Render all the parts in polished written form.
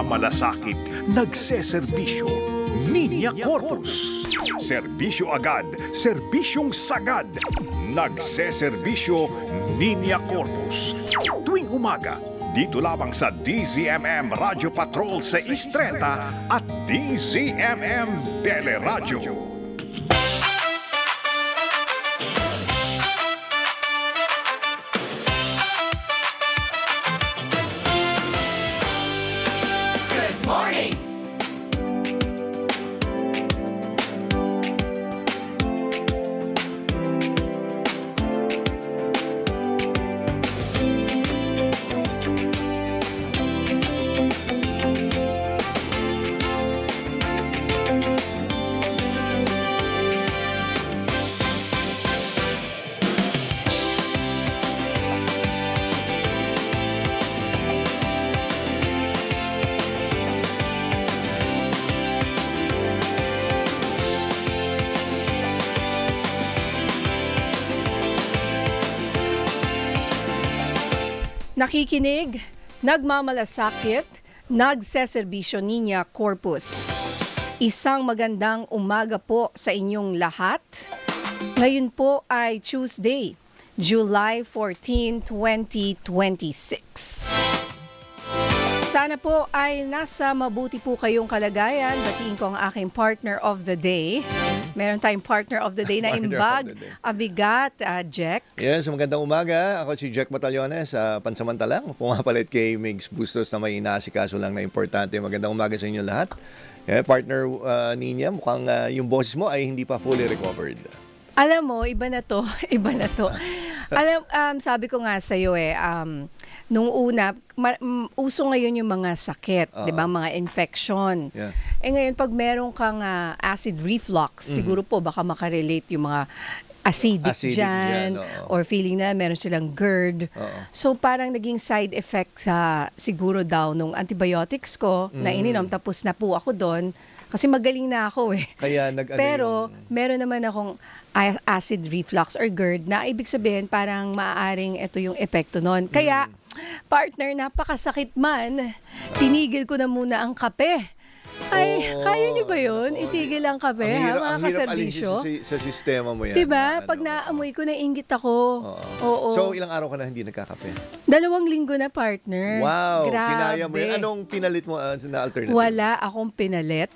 Malasakit, nagseserbisyo, Ninya Corpus. Serbisyo agad, serbisyong sagad. Nagseserbisyo, Ninya Corpus. Tuwing umaga, dito lamang sa DZMM Radio Patrol sa 6:30 at DZMM Teleradyo. Nakikinig, nagmamalasakit, nagseserbisyo Ninya Corpus. Isang magandang umaga po sa inyong lahat. Ngayon po ay Tuesday, July 14, 2026. Sana po ay nasa mabuti po kayong kalagayan. Batiin ko ang aking partner of the day. Meron tayong partner of the day na imbag, abigat, Jack. Yes, magandang umaga. Ako si Jack Batallones, pansamantalang. Pumapalit kay Migs Bustos na may inasikaso lang na importante. Magandang umaga sa inyo lahat. Partner Ninya, mukhang yung boses mo ay hindi pa fully recovered. Alam mo, iba na to. Iba na to. Sabi ko nga sa'yo nung una, uso ngayon yung mga sakit, di ba? Mga infection. Yeah. Ngayon, pag meron kang acid reflux, siguro po baka makarelate yung mga acidic dyan, or feeling na meron silang GERD. So parang naging side effect siguro daw nung antibiotics ko na ininom, tapos na po ako doon. Kasi magaling na ako Kaya Pero meron naman akong acid reflux or GERD na ibig sabihin parang maaaring ito yung epekto nun. Kaya, partner, napakasakit man, tinigil ko na muna ang kape. Ay, kaya niyo ba yun? Itigil ang kape, mga kaserbisyo? Ang hirap sa sistema mo yan. Diba? Pag naamoy ko, nainggit ako. Oo. So, ilang araw ka na hindi nagkakape? 2 linggo na, partner. Wow, Grabe. kinaya mo yan. Anong pinalit mo na alternative? Wala akong pinalit.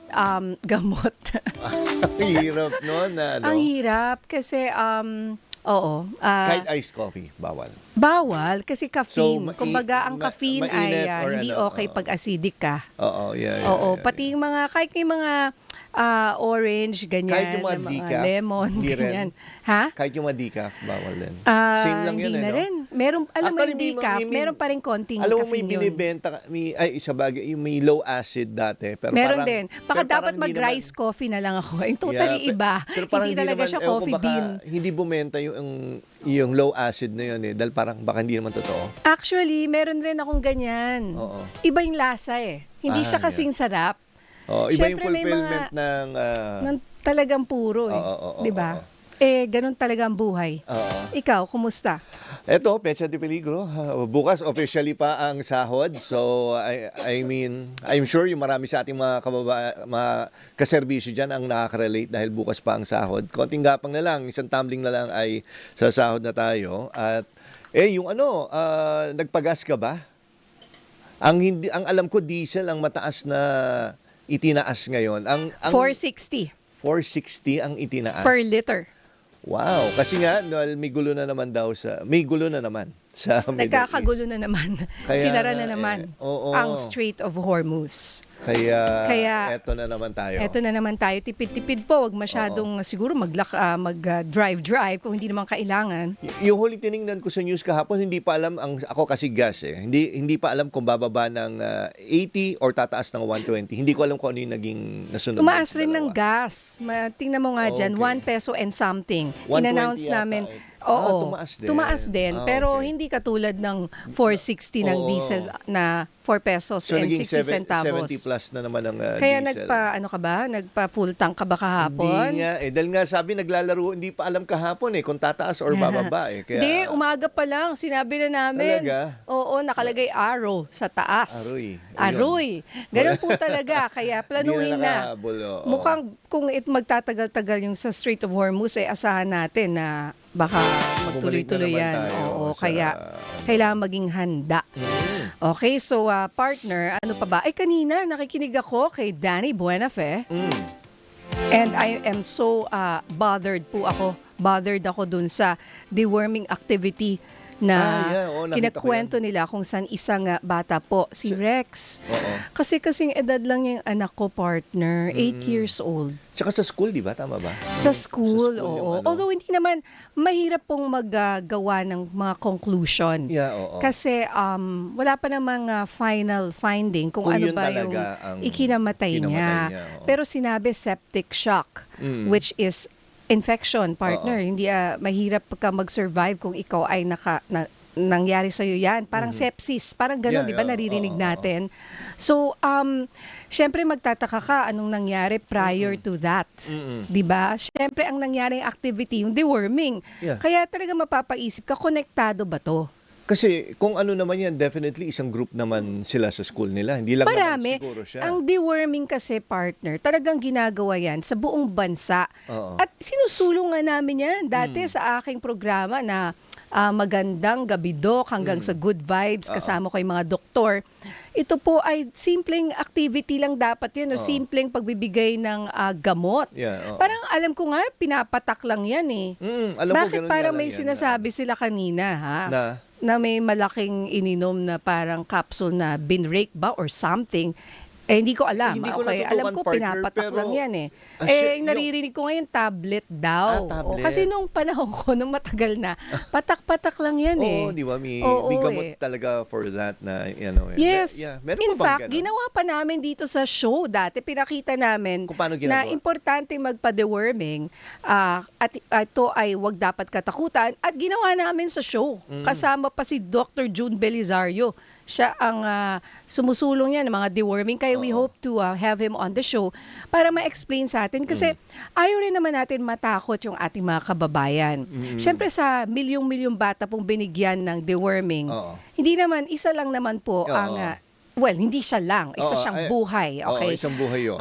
Gamot. Ang hirap nun. Ang hirap kasi, oo. Kahit iced coffee, bawal. Bawal kasi caffeine. So, Kumbaga, ang caffeine ay mainit or hindi ano, okay pag acidic ka. Oo, yeah. Oo, pati yung mga, kahit yung mga orange, ganyan, Kahit yung mga na mga decaf, lemon, hindi rin. ganyan. Ha? Kahit yung mga decaf, bawal din. Same lang Hindi yun, na no? rin. Meron, alam mo Actually, yung decaf, meron pa rin konting alam mo, may caffeine yun. binibenta, isa bagay, yung may low acid dati. Pero Meron parang, din. Baka pero dapat parang hindi mag-rice naman- coffee na lang ako. Yung totally iba. Pero parang Hindi talaga siya ewan ko, coffee baka bean. Hindi bumenta yung low acid na yun dahil parang baka hindi naman totoo. Actually, meron rin akong ganyan. Oo. Iba yung lasa Hindi siya kasing sarap. Iba Siyempre, yung may fulfillment mga- ng... Nang talagang puro Oo, 'di ba? oo. Ganun talaga ang buhay. Oo. Ikaw, kumusta? Eto, Petsa de Peligro. Bukas officially pa ang sahod. So, I mean, I'm sure yung marami sa ating mga kaserbisyo dyan ang nakaka-relate dahil bukas pa ang sahod. Konting gapang na lang, isang tumbling na lang ay sa sahod na tayo. At, yung nagpagas ka ba? Ang alam ko, diesel ang mataas na itinaas ngayon. Ang 460 460 ang itinaas. per liter. Wow, kasi nga may gulo na naman sa Middle Nagkakagulo na naman. Kaya Sinara nga na naman oo. ang Strait of Hormuz. Kaya eto na naman tayo. Eto na naman tayo. Tipid-tipid po. Huwag masyadong siguro mag-drive kung hindi naman kailangan. Yung huling tiningnan ko sa news kahapon, hindi pa alam ako kasi gas Hindi pa alam kung bababa ng 80 or tataas ng 120. Hindi ko alam kung ano yung naging nasunod. Tumaas rin ng gas. Tingnan mo nga dyan, Okay. 1 peso and something. 120 In-announce yata namin Oo, tumaas din. tumaas din. Pero Okay. hindi katulad ng 460 ng Oo. diesel na 4 pesos So, and naging 60 centavos. 70 plus na naman ang Kaya diesel. nagpa full tank ka ba kahapon? Hindi nga eh. Dahil nga sabi naglalaro, hindi pa alam kahapon kung tataas or bababa eh. Kaya, Hindi, umaga pa lang. Sinabi na namin. Talaga? Oo, nakalagay arrow sa taas. Aroy. Ayun. Aroy. Ganun po talaga. Kaya planuhin Hindi na. nakahabol, oo. Mukhang kung magtatagal-tagal yung sa Strait of Hormuz, asahan natin na baka magtuloy-tuloy Bumalik na yan. naman tayo Oo, sa- kaya kailangan maging handa. Okay, so partner, ano pa ba? Ay, kanina nakikinig ako kay Danny Buenafe. And I am so bothered ako dun sa deworming activity na Oo, nakita ko kinakwento nila kung saan isang bata po, si Rex. Oo. Kasi kasing edad lang yung anak ko, partner, 8 years old. Tsaka sa school, di ba? Tama ba? Sa school, yung oo. ano. Although hindi naman mahirap pong maggawa ng mga conclusion. Yeah, oo. Kasi wala pa namang final finding kung ano yun ba yung talaga ang ikinamatay niya. oo. Pero sinabi septic shock, which is infection, partner. Hindi mahirap ka mag-survive kung ikaw ay nangyari sa'yo yan. Parang sepsis. Parang gano'n, Yeah, di ba? yeah. Naririnig Oo. natin. So, syempre magtataka ka anong nangyari prior to that. Di ba? Syempre, ang nangyaring activity, yung deworming. Yeah. Kaya talaga mapapaisip ka, konektado ba to? Kasi kung ano naman yan, definitely isang group naman sila sa school nila. Hindi lang Marami. naman siguro siya. Ang deworming kasi, partner, talagang ginagawa yan sa buong bansa. Oo. At sinusulong nga namin yan dati sa aking programa na magandang gabi, Doc, hanggang sa good vibes, kasama ko yung mga doktor. Ito po ay simpleng activity lang dapat yan, o simpleng pagbibigay ng gamot. Yeah, oo. Parang alam ko nga, pinapatak lang yan eh. Alam mo, Bakit ganun nga parang lang may yan, sinasabi sila kanina, ha? na may malaking ininom na parang capsule na binrake ba or something. Hindi ko alam. Hindi ko Okay, natutukan, alam ko partner, pinapatak pero- lang yan eh. Yung- Naririnig ko ngayon tablet daw. tablet. Kasi nung panahon ko, nung matagal na, patak-patak lang yan eh. Oo, di ba? May Oo, gamot eh. talaga for that na, you know. Yes. Yeah. Meron In pa bang fact, ganun? ginawa pa namin dito sa show dati. Pinakita namin Kung paano na ginagawa? importante magpa-deworming at ito ay wag dapat katakutan. At ginawa namin sa show. Kasama pa si Dr. June Belisario. Siya ang sumusulong yan ng mga deworming. Kaya we hope to have him on the show para ma-explain sa atin. Kasi ayaw rin naman natin matakot yung ating mga kababayan. Siyempre sa milyong-milyong bata pong binigyan ng deworming, Oo. hindi naman, isa lang naman po ang, well, hindi siya lang, isa Oo, siyang buhay. Okay? Oo, isang buhay yun.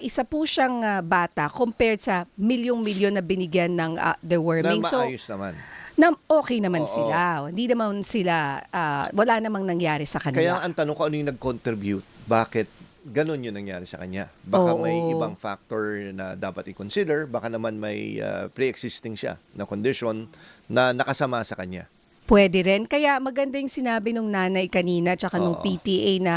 Isa po siyang bata compared sa milyong-milyon na binigyan ng deworming. na maayos naman. Okay naman Oo. sila. Hindi naman sila, wala namang nangyari sa Kaya kanila. ang tanong ko, ano yung nag-contribute? Bakit ganun yung nangyari sa kanya? Baka Oo. may ibang factor na dapat i-consider. Baka naman may pre-existing siya na condition na nakasama sa kanya. Pwede rin. Kaya maganda yung sinabi nung nanay kanina tsaka nung Oo. PTA na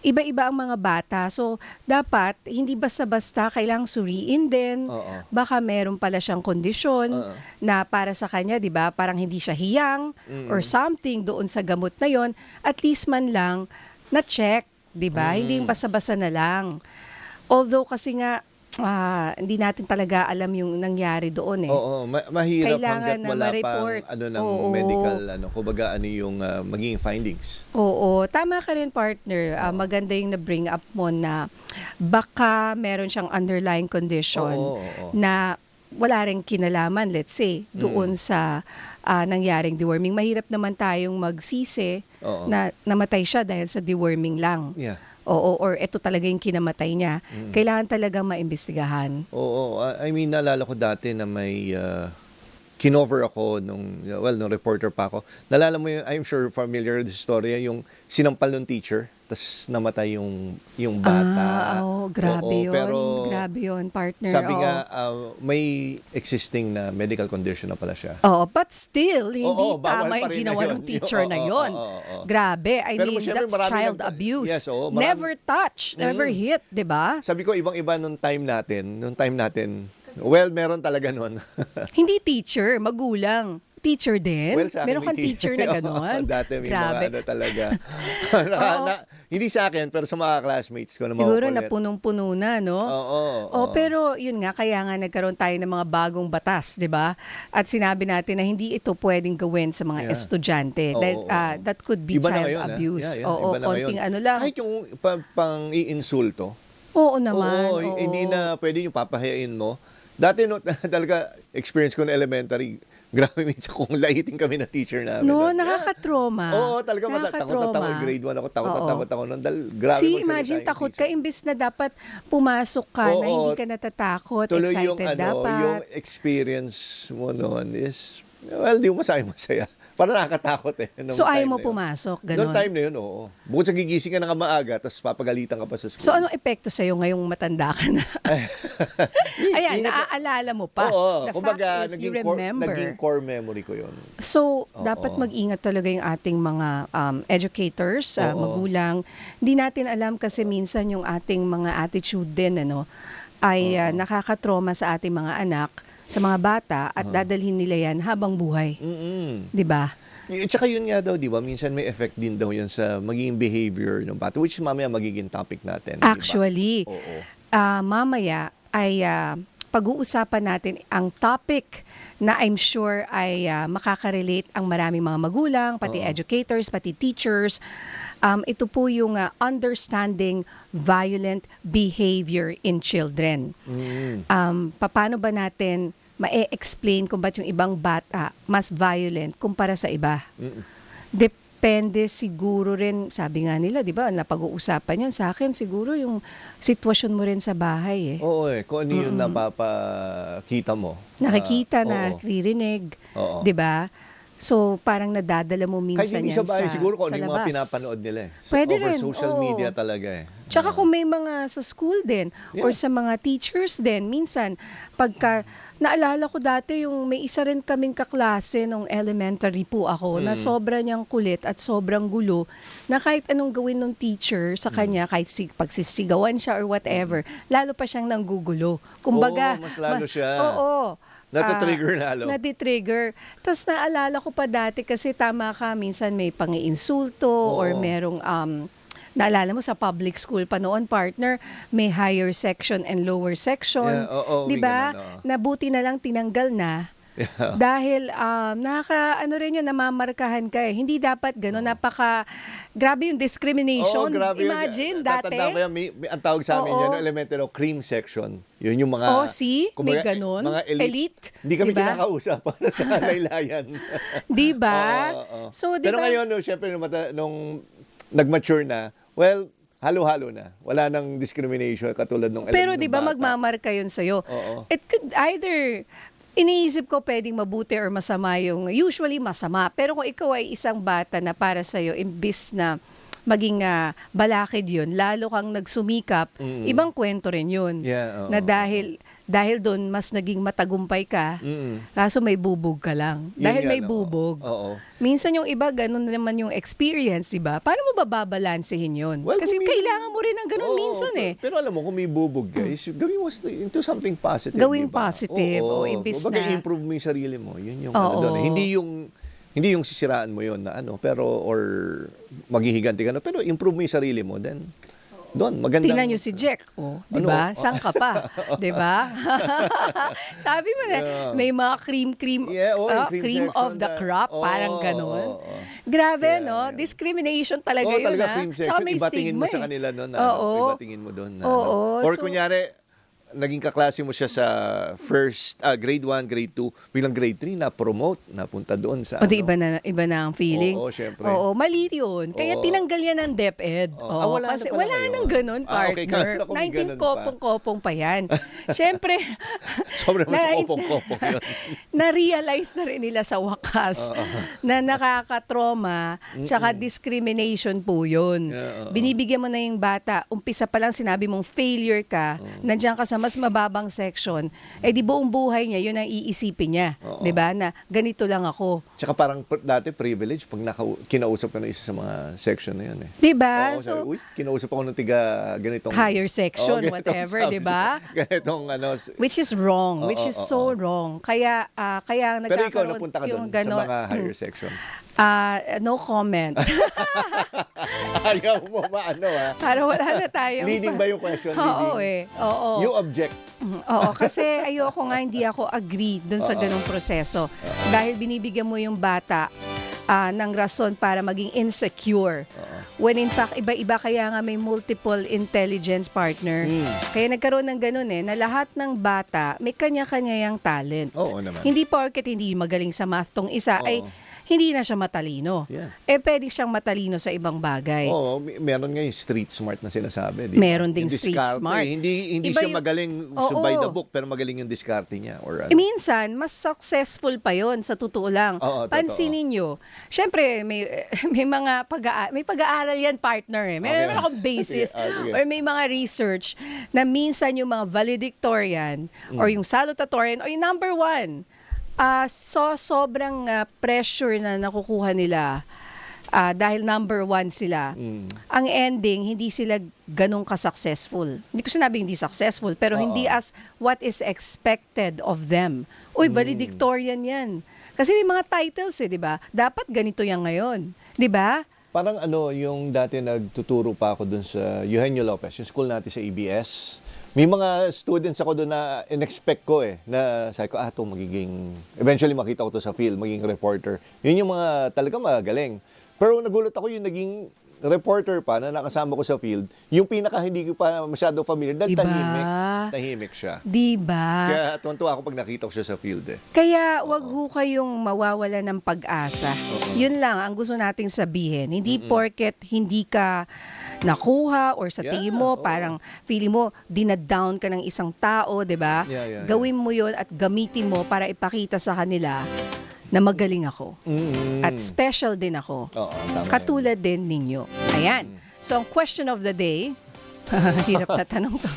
iba-iba ang mga bata. So, dapat hindi basta-basta kailangang suriin din. Oo. Baka meron pala siyang kondisyon Oo. na para sa kanya, di ba? Parang hindi siya hiyang or something doon sa gamot na yon. At least man lang na-check, di ba? Hindi yung basta-basta na lang. Although kasi nga, hindi natin talaga alam yung nangyari doon eh. Oo, mahirap Kailangan hanggat na wala ma-report. pang ng Oo. medical, kumbaga ano yung magiging findings. Oo, tama ka rin, partner. Maganda yung na-bring up mo na baka meron siyang underlying condition Oo. na wala rin kinalaman, let's say, doon sa nangyaring deworming. Mahirap naman tayong magsisi Oo. na namatay siya dahil sa deworming lang. Yeah. Oo, or ito talaga yung kinamatay niya. Kailangan talagang maimbestigahan. Oo, I mean, naalala ko dati na may kinover ako nung reporter pa ako. Naalala mo yung, I'm sure familiar with the story, yung sinampal ng teacher, tas namatay yung bata. Grabe Oo, yun. pero Grabe yun, partner. sabi Oo. nga, may existing na medical condition na pala siya. Oo, but still, hindi Oo, bawal tama pa yung rin ginawa na yun. ng teacher na Oo, yun. oo. Grabe. I Pero mean, syempre, that's marami child nag- abuse. Yes, oo, marami- Never touch, never hit, di ba? Sabi ko, ibang-iba nung time natin, well, meron talaga nun. Hindi teacher, magulang. teacher din? Well, sa akin Meron may kang teacher na gano'n? Dati may Grabe. mga ano talaga. Oo. Hindi sa akin, pero sa mga classmates ko na Siguro makukulit. na punong-puno na, no? Oo. Oh, pero yun nga, kaya nga nagkaroon tayo ng mga bagong batas, di ba? At sinabi natin na hindi ito pwedeng gawin sa mga Yeah. estudyante. Oo, Dahil, oo. that could be Iba na child ngayon, abuse. Yeah, Oo, iba na konting ngayon. ano lang. Kahit yung pang-iinsulto. Oo naman. Oo, hindi na pwede yung papahayain mo. Dati no, talaga experience ko na elementary, grabe minsan kung laitin kami na teacher namin. No, doon. nakakatroma. Oo, talaga takot na takot. Grade 1 ako, takot na Oo. takot ako noon. Dahil grabe See, magsalita imagine yung takot ka, teacher. imbis na dapat pumasok ka na Oo. hindi ka natatakot, Tuloy excited yung dapat. yung experience mo noon is, well, di mo masaya. Parang nakakatakot nung So time ayaw mo na yun. pumasok, Noong gano'n? time na yun, oo. Bukod sa gigising ka na maaga, tapos papagalitan ka pa sa school. So anong epekto sa'yo ngayong matanda ka na? Ayan, Ingat na- naaalala mo pa. Oo, The kumbaga, fact is, you naging remember. core memory ko yun. So, Oo. dapat mag-ingat talaga yung ating mga educators, Oo. magulang. Hindi natin alam kasi minsan yung ating mga attitude din, ay nakakatroma sa ating mga anak, sa mga bata, at dadalhin nila yan habang buhay. Mm-mm. 'Di ba? Tsaka yun nga daw, di ba? Minsan may effect din daw yun sa magiging behavior ng bata, which mamaya magiging topic natin. di ba? Actually, Oo. mamaya ay pag-uusapan natin ang topic na I'm sure ay makaka-relate ang maraming mga magulang, pati educators, pati teachers. Ito po yung understanding violent behavior in children. Paano ba natin ma-explain kung ba't yung ibang bata mas violent kumpara sa iba? Depende siguro rin, sabi nga nila, di ba, napag-uusapan yan sa akin, siguro yung sitwasyon mo rin sa bahay Oo kung ano yung napapakita mo. Nakikita, Oo. naririnig, Oo. di ba? So, parang nadadala mo Kahit minsan hindi yan sa bahay, siguro kung sa ano yung mga labas. pinapanood nila Pwede over rin, social oo. media talaga Tsaka kung may mga sa school din or Yeah. sa mga teachers din, minsan pagka naalala ko dati yung may isa rin kaming kaklase nung elementary po ako na sobra niyang kulit at sobrang gulo na kahit anong gawin ng teacher sa kanya, kahit pagsisigawan siya or whatever, lalo pa siyang nanggugulo. Kumbaga, Oo, mas lalo siya. Oo. Natitrigger lalo. Natitrigger. Tapos naalala ko pa dati kasi tama ka, minsan may pangiinsulto or merong naalala mo sa public school pa noon, partner, may higher section and lower section. Yeah, oo, 'Di may ba? ganun, oo. Nabuti na lang tinanggal na. Dahil ano rin yun, namamarkahan ka eh. Hindi dapat gano'n, grabe yung discrimination. grabe yun. Imagine, dati. Tatandaan ko yan, ang tawag sa amin Oo. yan, elementary, cream section. Yun yung mga... See? May kumbaga, ganon. Mga elite. Hindi kami Diba? kinakausap para sa laylayan. Di ba? Oo. So, di Pero ba? ngayon, no, syempre, nung nag-mature na, well, halo-halo na. Wala nang discrimination katulad nung Pero nung di ba bata. magmamarka yun sa'yo? Oo. It could either, iniisip ko pwedeng mabuti or masama yung, usually masama. Pero kung ikaw ay isang bata na para sa'yo, imbis na maging balakid yun, lalo kang nagsumikap, ibang kwento rin yun. Yeah, oo. Na dahil doon mas naging matagumpay ka, kaso may bubog ka lang. Yun Dahil nga, may no? bubog. Oo. Minsan yung iba, ganun naman yung experience, di ba? Paano mo babalansehin yun? Well, Kasi kung may- kailangan mo rin ng ganun Oo, minsan Pero alam mo, kung may bubog ka, gawin mo into something positive. Gawing diba? positive, Oo. imbis Kumbaga, na- improve mo yung sarili mo. Yun yung Oo. doon. Hindi yung sisiraan mo yun na pero or maghihiganti ka na, pero improve mo yung sarili mo, then doon, magandang... Tingnan nyo si Jack, di ba? Ano? Saan ka pa? Di ba? Sabi mo na, Yeah. may mga cream, Yeah, yung cream section of the crop, parang ganun. oo. Grabe, Yeah, no? yeah. Discrimination talaga Oo, yun, talaga ha? cream Tsaka section. may Iba tingin mo stigma, sa kanila noon. Oo. Iba tingin mo doon. Oo, Or so- kunyari, naging kaklase mo siya sa grade 1, grade 2, bilang grade 3 na promote, napunta doon sa O di iba na ang feeling. Oo, syempre. Oo, mali yun. Kaya Oo. tinanggal yan ng DepEd. Oo. Oo, Wala na kasi pala wala ngayon. nang ganun, Okay, partner. kala ko may ganun pa. 19 kopong-kopong pa yan. Siyempre, Sobrang mas na- kopong-kopong yun. na-realize na rin nila sa wakas na nakakatroma tsaka discrimination po yun. Yeah, oo. Binibigyan mo na yung bata, umpisa pa lang sinabi mong failure ka, nandiyan ka sa mas mababang section, di buong buhay niya, yun ang iisipin niya. Di ba? Na ganito lang ako. Tsaka parang dati privilege pag kinausap ka na isa sa mga section na yan eh. Di ba? Oo, sabi, kinausap ako ng tiga ganitong higher section, ganitong whatever, sabi di ba? siya. Ganitong Which is wrong, which is so wrong. Kaya Pero ikaw, nagkakaroon napunta ka yung doon sa ganon. mga higher section. No comment. Ayaw mo Para wala na tayong... Leading ba yung question? Oo Oo. You object. Oo, kasi ayoko nga, hindi ako agree dun sa ganong proseso. Dahil binibigyan mo yung bata ng rason para maging insecure. When in fact, iba-iba, kaya nga may multiple intelligence partner. Kaya nagkaroon ng ganun na lahat ng bata may kanya-kanya yung talent. Oo naman. Hindi porket hindi magaling sa math tong isa, ay hindi na siya matalino. Yeah. Pwede siyang matalino sa ibang bagay. Oo, meron nga yung street smart na sinasabi. Di ba? Meron ding Yung street diskarte, smart. Hindi Iba siya yung- magaling by the book, pero magaling yung diskarte niya. Or, Minsan, mas successful pa yon sa totoo lang. Oo, Pansinin nyo. Siyempre, may mga pag-aaral yan, partner. Meron Okay. akong basis Sige. or may mga research na minsan yung mga valedictorian or yung salutatorian or yung number one, sobrang pressure na nakukuha nila dahil number one sila. Ang ending, hindi sila ganun ka-successful. Hindi ko sinabi hindi successful, pero hindi as what is expected of them. Uy, valedictorian yan. Kasi may mga titles di ba? Dapat ganito yan ngayon. Di ba? Parang yung dati nagtuturo pa ako dun sa Eugenio Lopez, yung school natin sa EBS. May mga students ako doon na in-expect ko na sabi ko, eventually makita ko to sa field, maging reporter. Yun yung mga talaga magaling. Pero nagulat ako yung naging reporter pa na nakasama ko sa field, yung pinaka hindi ko pa masyado familiar, dahil Diba? tahimik siya. Di ba? Kaya tuwan-tuwa ako pag nakita ko siya sa field Kaya wag ho kayong mawawala ng pag-asa. Yun lang ang gusto nating sabihin. Hindi porket hindi ka nakuha or sa tingin mo, parang feeling mo, dinadown ka ng isang tao, di ba? Yeah. Gawin mo yun at gamitin mo para ipakita sa kanila na magaling ako. At special din ako. Oo, tama Katulad din ninyo. Ayan. So, ang question of the day, hirap na tanong to.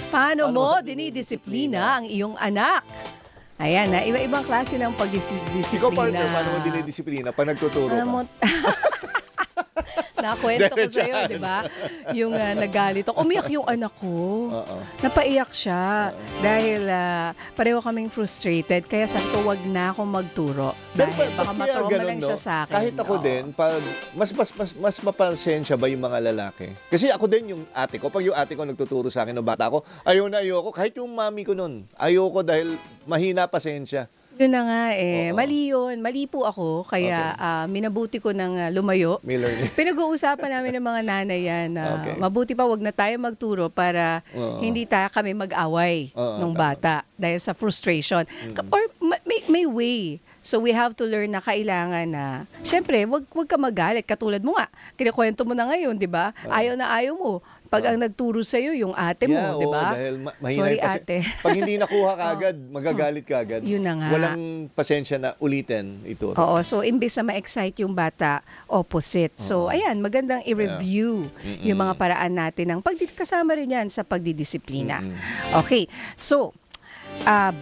Paano mo dinidisiplina ang iyong anak? Ayan, iba-ibang klase ng pagdisiplina. Ikaw, partner, paano mo dinidisiplina pag nagtuturo Alam mo, ka? nakwento ko sa'yo, di ba? Yung nagalit ako. Umiyak yung anak ko. Napaiyak siya. Dahil pareho kaming frustrated. Kaya sabi ko, wag na akong magturo. Dahil baka matrauma lang siya sa akin. Kahit ako din, pag mas mapasensya ba yung mga lalaki? Kasi ako din yung ate ko. Pag yung ate ko nagtuturo sa akin ng bata ko, ayoko. Kahit yung mami ko nun, ayoko dahil mahina pasensya. Yun na nga Mali yun. Mali po ako. Kaya minabuti ko ng lumayo. May learning. Pinag-uusapan namin ng mga nanay yan na mabuti pa wag na tayo magturo para hindi kami mag-away nung bata dahil sa frustration. Or may way. So we have to learn na kailangan na, syempre, wag ka magalit. Katulad mo nga, kinikwento mo na ngayon, di ba? Ayaw na ayaw mo. Pag ang nagturo sa'yo, yung ate mo, di ba? Dahil mahina Sorry, yung ate. Pag hindi nakuha kagad, magagalit kagad. Yun na nga. Walang pasensya na ulitin ito. Oo, so imbes na ma-excite yung bata, opposite. So ayan, magandang i-review yung mga paraan natin ng kasama rin yan sa pagdidisiplina. Okay, so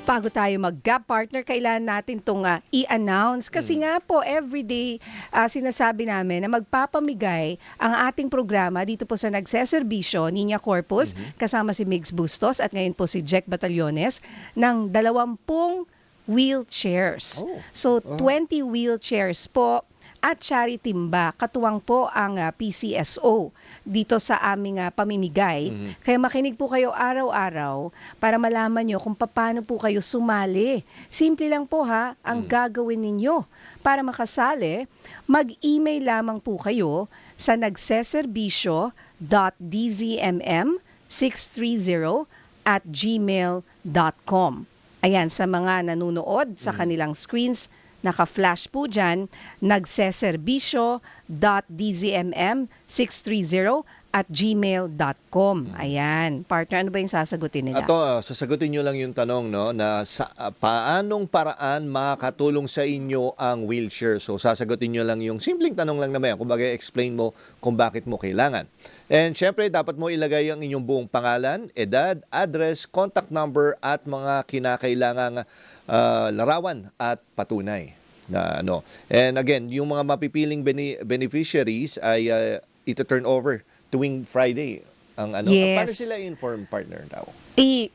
bago tayo mag-gap partner, kailangan natin itong i-announce. Kasi nga po, everyday sinasabi namin na magpapamigay ang ating programa dito po sa Nagseserbisyo, Niña Corpus, kasama si Migs Bustos at ngayon po si Jack Batallones, ng 20 wheelchairs. So, 20 wheelchairs po at charity timba. Katuwang po ang PCSO dito sa aming pamimigay. Kaya makinig po kayo araw-araw para malaman nyo kung paano po kayo sumali. Simple lang po ang gagawin ninyo. Para makasali, mag-email lamang po kayo sa nagseserbisyo.dzmm630@gmail.com. Ayan, sa mga nanonood sa kanilang screens, naka-flash po dyan, nagseserbisyo info.dzmm630@gmail.com. Ayan. Partner, ano ba yung sasagutin nila? Sasagutin nyo lang yung tanong, no, na paanong paraan makakatulong sa inyo ang wheelchair. So, sasagutin nyo lang yung simpleng tanong lang naman. Kumbaga, explain mo kung bakit mo kailangan. And syempre, dapat mo ilagay ang inyong buong pangalan, edad, address, contact number, at mga kinakailangang larawan at patunay. And again, yung mga mapipiling beneficiaries ay ito-turn over tuwing Friday. Yes. Paano sila inform, partner daw?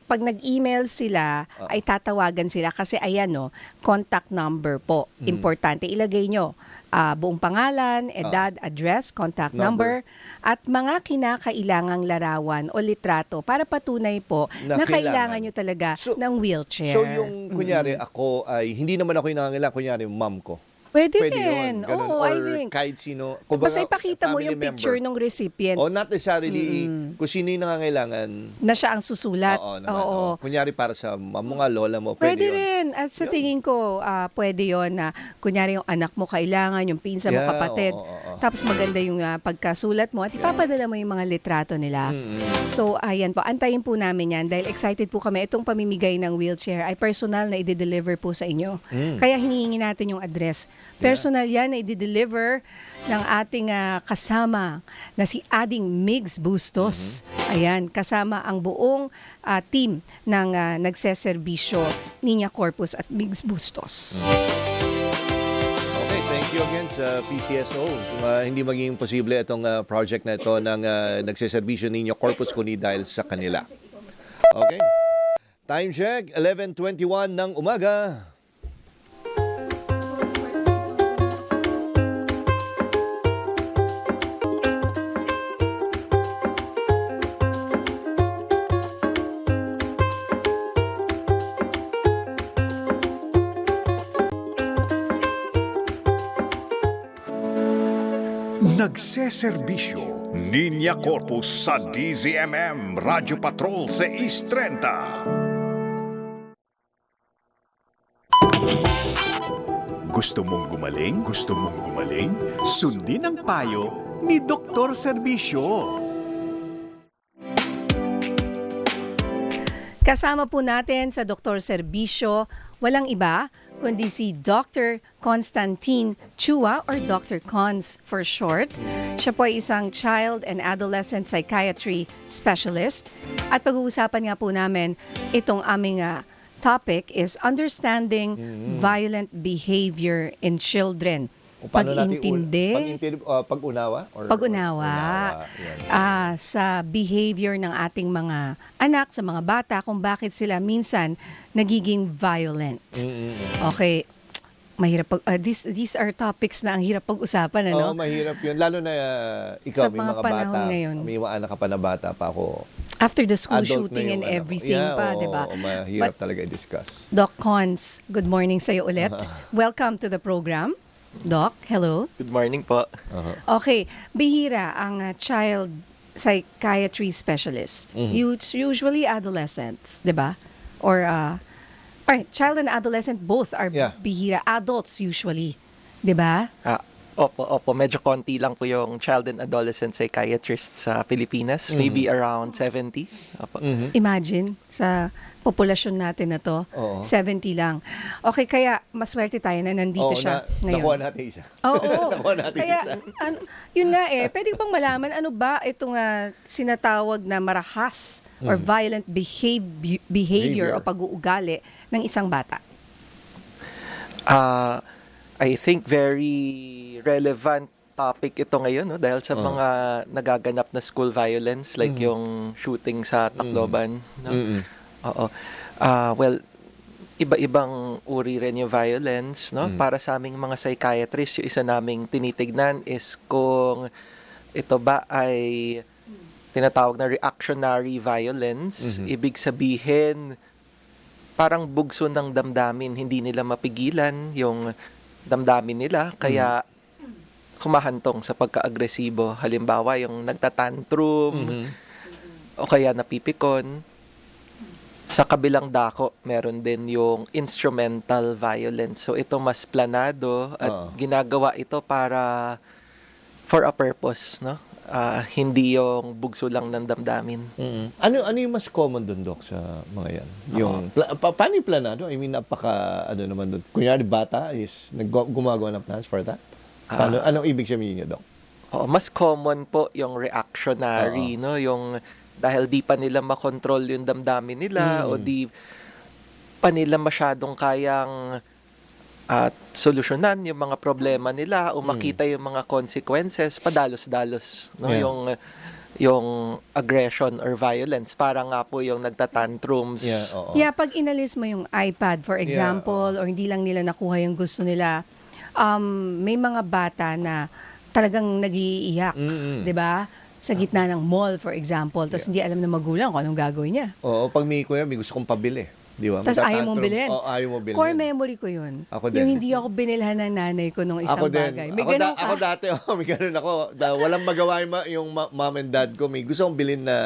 Pag nag-email sila, ay tatawagan sila kasi ayan contact number po. Importante ilagay nyo buong pangalan, edad, address, contact number, at mga kinakailangang larawan o litrato para patunay po na kailangan nyo talaga ng wheelchair. So yung kunyari ako ay hindi naman ako yung nangangailangan, kunyari mom ko. Pwede Yun, rin. ganun. Oo, Or I think. kahit sino. Basta ipakita mo family yung picture member. ng recipient O not necessarily kung sino yung nangangailangan. na siya ang susulat. Oo, naman, Kunyari para sa mga lola mo, pwede Pwede yun. rin. At sa tingin ko, pwede yon na kunyari yung anak mo kailangan, yung pinsa mo, Yeah, kapatid. oo. Tapos maganda yung pagkasulat mo at ipapadala mo yung mga litrato nila. So, ayan po. Antayin po namin yan dahil excited po kami. Itong pamimigay ng wheelchair ay personal na i-deliver po sa inyo. Kaya hinihingi natin yung address. Personal yan na i-deliver ng ating kasama na si Ading Migs Bustos. Ayan, kasama ang buong team ng nagseserbisyo Niña Corpus at Migs Bustos. Okay, thank you again sa PCSO. Kung hindi magiging posible itong project na ito ng nagseserbisyo ninyo Corpus kundi dahil sa kanila. Okay. Time check, 11:21 ng umaga. Nagseserbisyo Niña Corpus sa DZMM Radyo Patrol sa East 30. Gusto mong gumaling? Gusto mong gumaling? Sundin ang payo ni Dr. Serbisyo. Kasama po natin sa Dr. Serbisyo, walang iba kundi si Dr. Constantine Chua or Dr. Cons for short. Siya po ay isang child and adolescent psychiatry specialist. At pag-uusapan nga po namin itong aming topic is understanding violent behavior in children. Pag-intindi. Pag-unawa? Pag-unawa. Yan. Sa behavior ng ating mga anak, sa mga bata, kung bakit sila minsan nagiging violent. Okay. Mahirap these are topics na ang hirap pag-usapan, ano? Oo, mahirap yun. Lalo na ikaw, Sa may mga mga panahon bata. ngayon. May mga anak ka pa na bata pa ako. After the school Adult shooting na and yung everything pa, di ba? Mahirap talaga i-discuss. Doc Cons, good morning sa'yo ulit. Welcome to the program. Doc, hello. Good morning po. Okay, bihira ang child psychiatry specialist. Usually adolescents, 'di ba? Or child and adolescent both are bihira. Adults usually, 'di ba? Opo, medyo konti lang po yung child and adolescent psychiatrists sa Pilipinas, maybe around 70. Opo. Imagine sa populasyon natin na to, 70 lang. Okay, kaya maswerte tayo na nandito siya ngayon. Nakuha natin isa. Oo. Nakuha natin Kaya, isa. yun nga pwede pang malaman ano ba itong sinatawag na marahas or violent behavior o pag-uugali ng isang bata? I think very relevant topic ito ngayon, no? Dahil sa mga nagaganap na school violence like yung shooting sa Tacloban. No? Oo. Well, iba-ibang uri rin yung violence, no? Para sa aming mga psychiatrists, yung isa naming tinitignan is kung ito ba ay tinatawag na reactionary violence. Ibig sabihin, parang bugso ng damdamin, hindi nila mapigilan yung damdamin nila, kaya kumahantong sa pagka-agresibo. Halimbawa, yung nagtatantrum, o kaya napipikon. Sa kabilang dako, meron din yung instrumental violence. So ito mas planado at ginagawa ito para for a purpose, no? Hindi yung bugso lang ng damdamin. Ano yung mas common doon, Doc, sa mga yan? Yung paano yung planado? I mean, ano naman doon. Kunyari bata is gumagawa ng plans for that. Anong ibig sabihin niya, Doc? Mas common po yung reactionary, no? Yung dahil di pa nila makontrol yung damdamin nila o di pa nila masyadong kayang solusyonan yung mga problema nila o makita yung mga consequences, padalos-dalos, no? Yeah. Yung aggression or violence, parang nga po yung nagtatantrums. Yeah, pag inalis mo yung iPad, for example, or hindi lang nila nakuha yung gusto nila, may mga bata na talagang nag-iiyak, 'di ba? Sa gitna ng mall, for example, tapos hindi alam ng magulang kung anong gagawin niya. Oo, pag may gusto kong pabili. Di ba? Tapos ayaw mong bilhin. Ayaw mo bilhin. Core memory ko yun. Ako din. Yung hindi ako binilhan ng nanay ko nung isang Ako din. bagay. May ganun ka. Ako dati, may ganun ako. Walang magawa yung mom and dad ko. May gusto kong bilhin na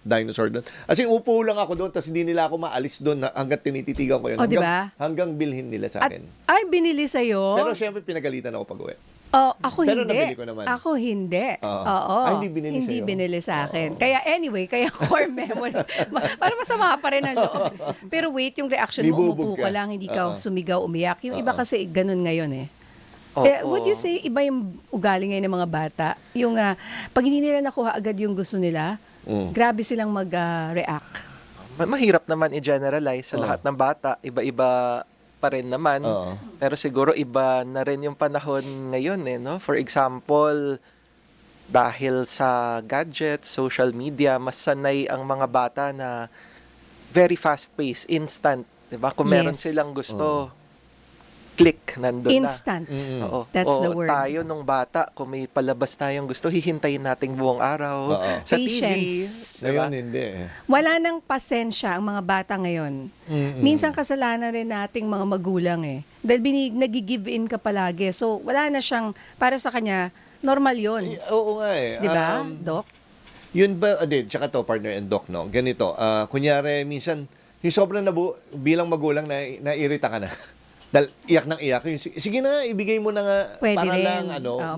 dinosaur doon. As in, upo lang ako doon, tapos hindi nila ako maalis doon hanggang tinititigan ko yun. Diba? Hanggang bilhin nila sa At akin. ay, binili sa'yo? Pero syempre, pinagalitan ako pag uwi. Ako Pero hindi. nabili ko naman. Ako hindi. Oo. Oo. Hindi binili Hindi sa'yo? binili sa akin. Kaya anyway, kaya core memory. Para masama pa rin ang loob. Pero wait, yung reaction mo, Bibubog umupo ka ka. lang, hindi ka sumigaw, umiyak. Yung iba Oo. kasi ganun ngayon eh. Oo. Kaya, would you say, iba yung ugali ngayon ng mga bata? Yung, pag hindi nila nakuha agad yung gusto nila, grabe silang mag-react. Mahirap naman i-generalize sa lahat ng bata. Iba-iba pa rin naman. Pero siguro iba na rin yung panahon ngayon no? For example, dahil sa gadgets, social media, mas sanay ang mga bata na very fast-paced, instant. Diba? Kung meron Yes. silang gusto, click, nandun Instant. na. Oo. That's the word. Tayo nung bata, kung may palabas tayong gusto, hihintayin nating buong araw. Sa Patience. TV. Diba? Ngayon, hindi. Wala nang pasensya ang mga bata ngayon. Minsan kasalanan rin nating mga magulang eh. Dahil nag-give in ka palagi. So, wala na siyang, para sa kanya, normal yun. Oo nga eh. Di ba, Doc? Yun ba, tsaka to, partner and Doc, no? Ganito, kunyari, minsan, yung sobrang bilang magulang na nairita ka na. Dahil iyak ng iyak. Sige na nga, ibigay mo na nga Pwede para rin. lang,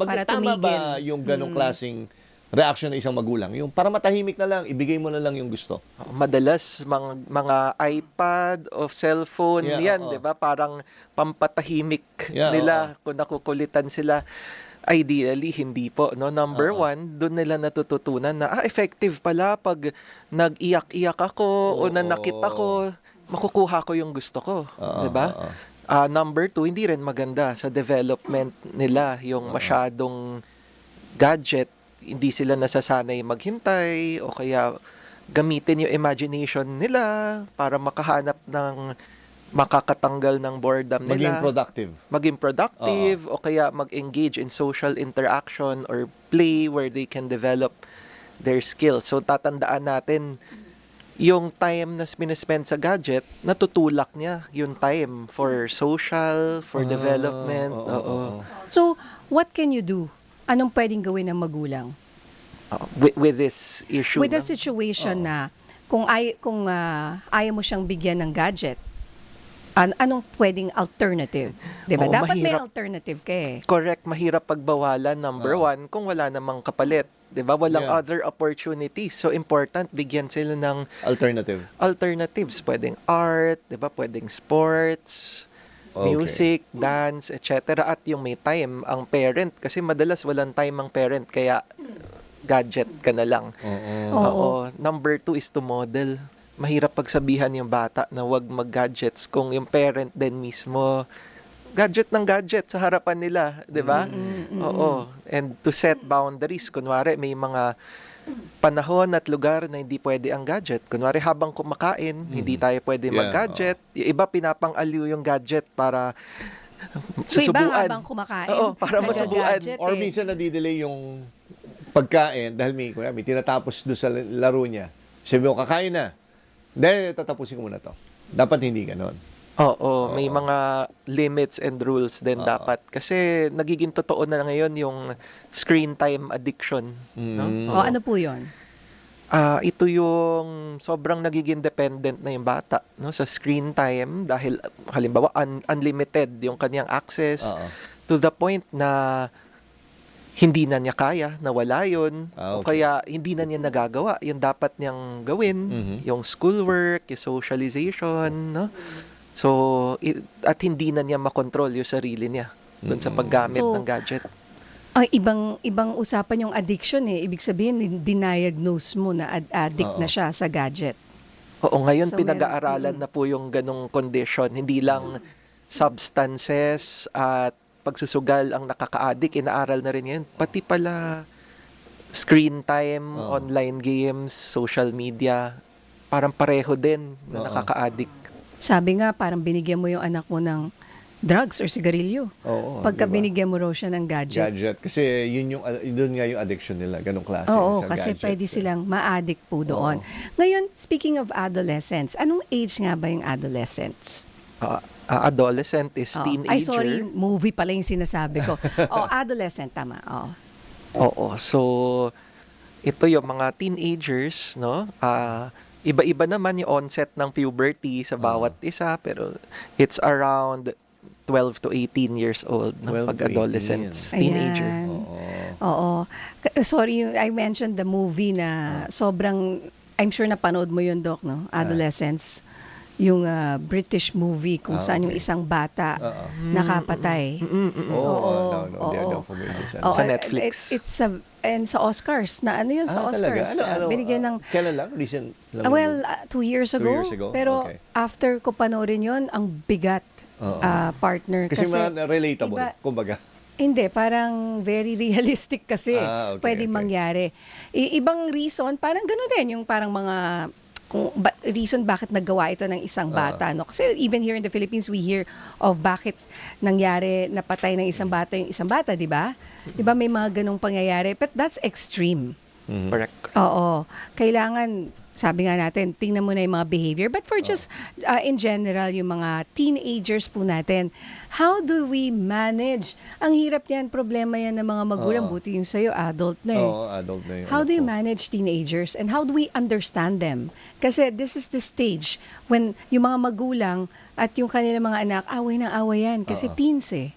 Para tama tumigil. ba yung ganong klaseng reaction ng isang magulang? Yung para matahimik na lang, ibigay mo na lang yung gusto. Madalas mga iPad o cellphone Yeah, yan, 'di ba? Parang pampatahimik Yeah, nila kung nakukulitan sila. Ideally hindi po, no. Number one, doon nila natututunan na effective pala pag nag-iyak-iyak ako o nanakit ako, makukuha ko yung gusto ko, 'di ba? Number two, hindi rin maganda sa development nila yung masyadong gadget. Hindi sila nasasanay maghintay o kaya gamitin yung imagination nila para makahanap ng makakatanggal ng boredom nila. Maging productive o kaya mag-engage in social interaction or play where they can develop their skills. So tatandaan natin yung time na spend sa gadget, natutulak niya yung time for social, for development. So, what can you do? Anong pwedeng gawin ng magulang? With this issue. With the situation na kung ayaw mo siyang bigyan ng gadget, anong pwedeng alternative? Diba? Oo, Dapat may mahirap. alternative ka eh. Correct, mahirap pagbawalan, number one, kung wala namang kapalit. 'Di ba? Walang Yeah. other opportunities. So important bigyan sila ng alternatives. Pwedeng art, 'di ba? Pwedeng sports, music, dance, etc. At yung may time ang parent kasi madalas walang time ang parent kaya gadget ka na lang. Oo. Number two is to model. Mahirap pagsabihan yung bata na wag mag-gadgets kung yung parent din mismo gadget sa harapan nila, 'di ba? Oo. And to set boundaries, kunwari may mga panahon at lugar na hindi pwede ang gadget. Kunwari habang kumakain, hindi tayo pwede mag-gadget. Yung iba pinapang-aliw yung gadget para susubuan. Iba habang kumakain. Oo, para masubuan. nagagadget Or eh. minsan nadidelay yung pagkain dahil may tinatapos doon sa laro niya. Sabi mo, kakain na. Dahil tatapusin ko muna to. Dapat hindi ganon. Oo, may mga limits and rules din dapat. Kasi nagiging totoo na ngayon yung screen time addiction. No? Ano po yun? Ito yung sobrang nagiging dependent na yung bata no, sa screen time dahil halimbawa unlimited yung kanyang access to the point na hindi na niya kaya, nawala yun, o Okay. kaya hindi na niya nagagawa yung dapat niyang gawin, yung schoolwork, yung socialization, no? So, at hindi na niya makontrol yung sarili niya doon sa paggamit So, ng gadget. Ang ibang usapan yung addiction eh. Ibig sabihin, diniagnose mo na addict na siya sa gadget. Oo, ngayon So, pinag-aaralan na po yung ganong condition. Hindi lang substances at pagsusugal ang nakaka-addict, inaaral na rin yan. Pati pala screen time, online games, social media, parang pareho din na nakaka-addict. Sabi nga, parang binigyan mo yung anak mo ng drugs or sigarilyo. Oo, Pagka diba? binigyan mo raw siya ng gadget. Gadget. Kasi doon nga yung addiction nila, ganong klase. Oo, sa kasi gadget. pwede silang ma-addict po doon. Ngayon, speaking of adolescents, anong age nga ba yung adolescents? Adolescent is Oo. teenager. Ay, sorry, movie pala yung sinasabi ko. Adolescent, tama. Oo. Oo. So, ito yung mga teenagers, no? Iba-iba naman yung onset ng puberty sa bawat isa, pero it's around 12 to 18 years old, no? 12 to Pag adolescents, 18. teenager. Ayan. Oo. Oo. Sorry, I mentioned the movie na sobrang, I'm sure napanood mo yun, Doc, no? Adolescents. Yung British movie kung saan yung okay. isang bata nakapatay. Oo, no, oo. they're not familiar sa- Oo, Sa Netflix. It's and sa Oscars. Na ano yun sa talaga? Oscars? Ano, Binigyan ng kailan lang? Recent lang well, yun? 2 years 2 ago. years ago? Pero Okay. after ko panoorin yun, ang bigat Oo. partner. Kasi mga relatable, iba- kumbaga. Hindi, parang very realistic kasi Okay, pwede okay. mangyari. Ibang reason, parang gano'n din, yung parang mga reason bakit naggawa ito ng isang bata. No? Kasi even here in the Philippines, we hear of bakit nangyari, napatay ng isang bata yung isang bata, di ba? Di ba may mga ganong pangyayari? But that's extreme. Correct. Oo. Kailangan, sabi nga natin, tingnan mo na yung mga behavior. But for just, in general, yung mga teenagers po natin, how do we manage? Ang hirap yan, problema yan ng mga magulang. Buti yung sa'yo, adult na eh. Oo, adult na yun. How do you manage teenagers and how do we understand them? Kasi this is the stage when yung mga magulang at yung kanilang mga anak, away ng away yan. Kasi teens eh.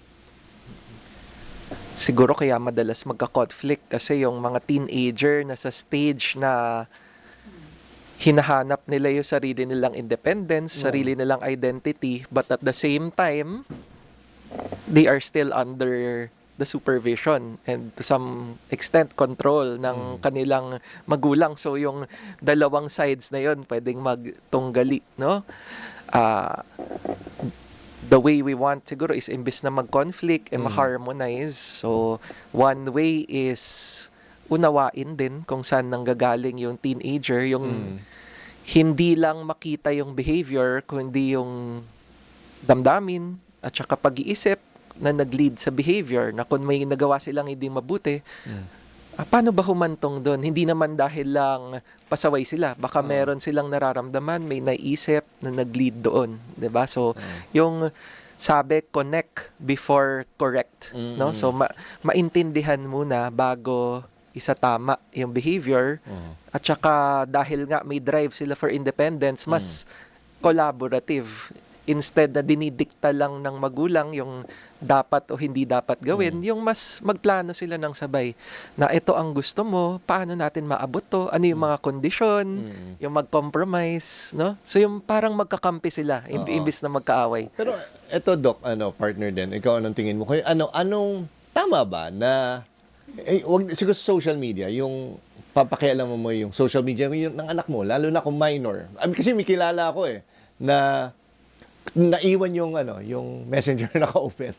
Siguro kaya madalas magka-conflict kasi yung mga teenager na sa stage na hinahanap nila yung sarili nilang independence, sarili nilang identity, but at the same time, they are still under the supervision and to some extent control ng kanilang magulang. So yung dalawang sides na yon pwedeng magtunggali, no? The way we want siguro is imbis na mag-conflict and ma-harmonize. So one way is unawain din kung saan nanggagaling yung teenager, yung hindi lang makita yung behavior, kundi yung damdamin at saka pag-iisip na nag-lead sa behavior, na kung may nagawa silang hindi mabuti, paano ba humantong doon? Hindi naman dahil lang pasaway sila. Baka meron silang nararamdaman, may naisip na nag-lead doon. 'Di ba? So, yung sabi, connect before correct. No? So, maintindihan muna bago isa tama yung behavior. At saka dahil nga may drive sila for independence, mas collaborative. Instead na dinidikta lang ng magulang yung dapat o hindi dapat gawin, yung mas magplano sila ng sabay na ito ang gusto mo, paano natin maabot to, ano yung mga kondisyon, yung mag-compromise, no? So yung parang magkakampi sila, imbis na magkaaway. Pero eto, Doc, partner din, ikaw anong tingin mo? Kaya anong, tama ba na, wag, siguro sa social media, yung papakialaman mo yung social media yung ng anak mo, lalo na kung minor. Kasi may kilala ako na naiwan yung yung messenger naka-open.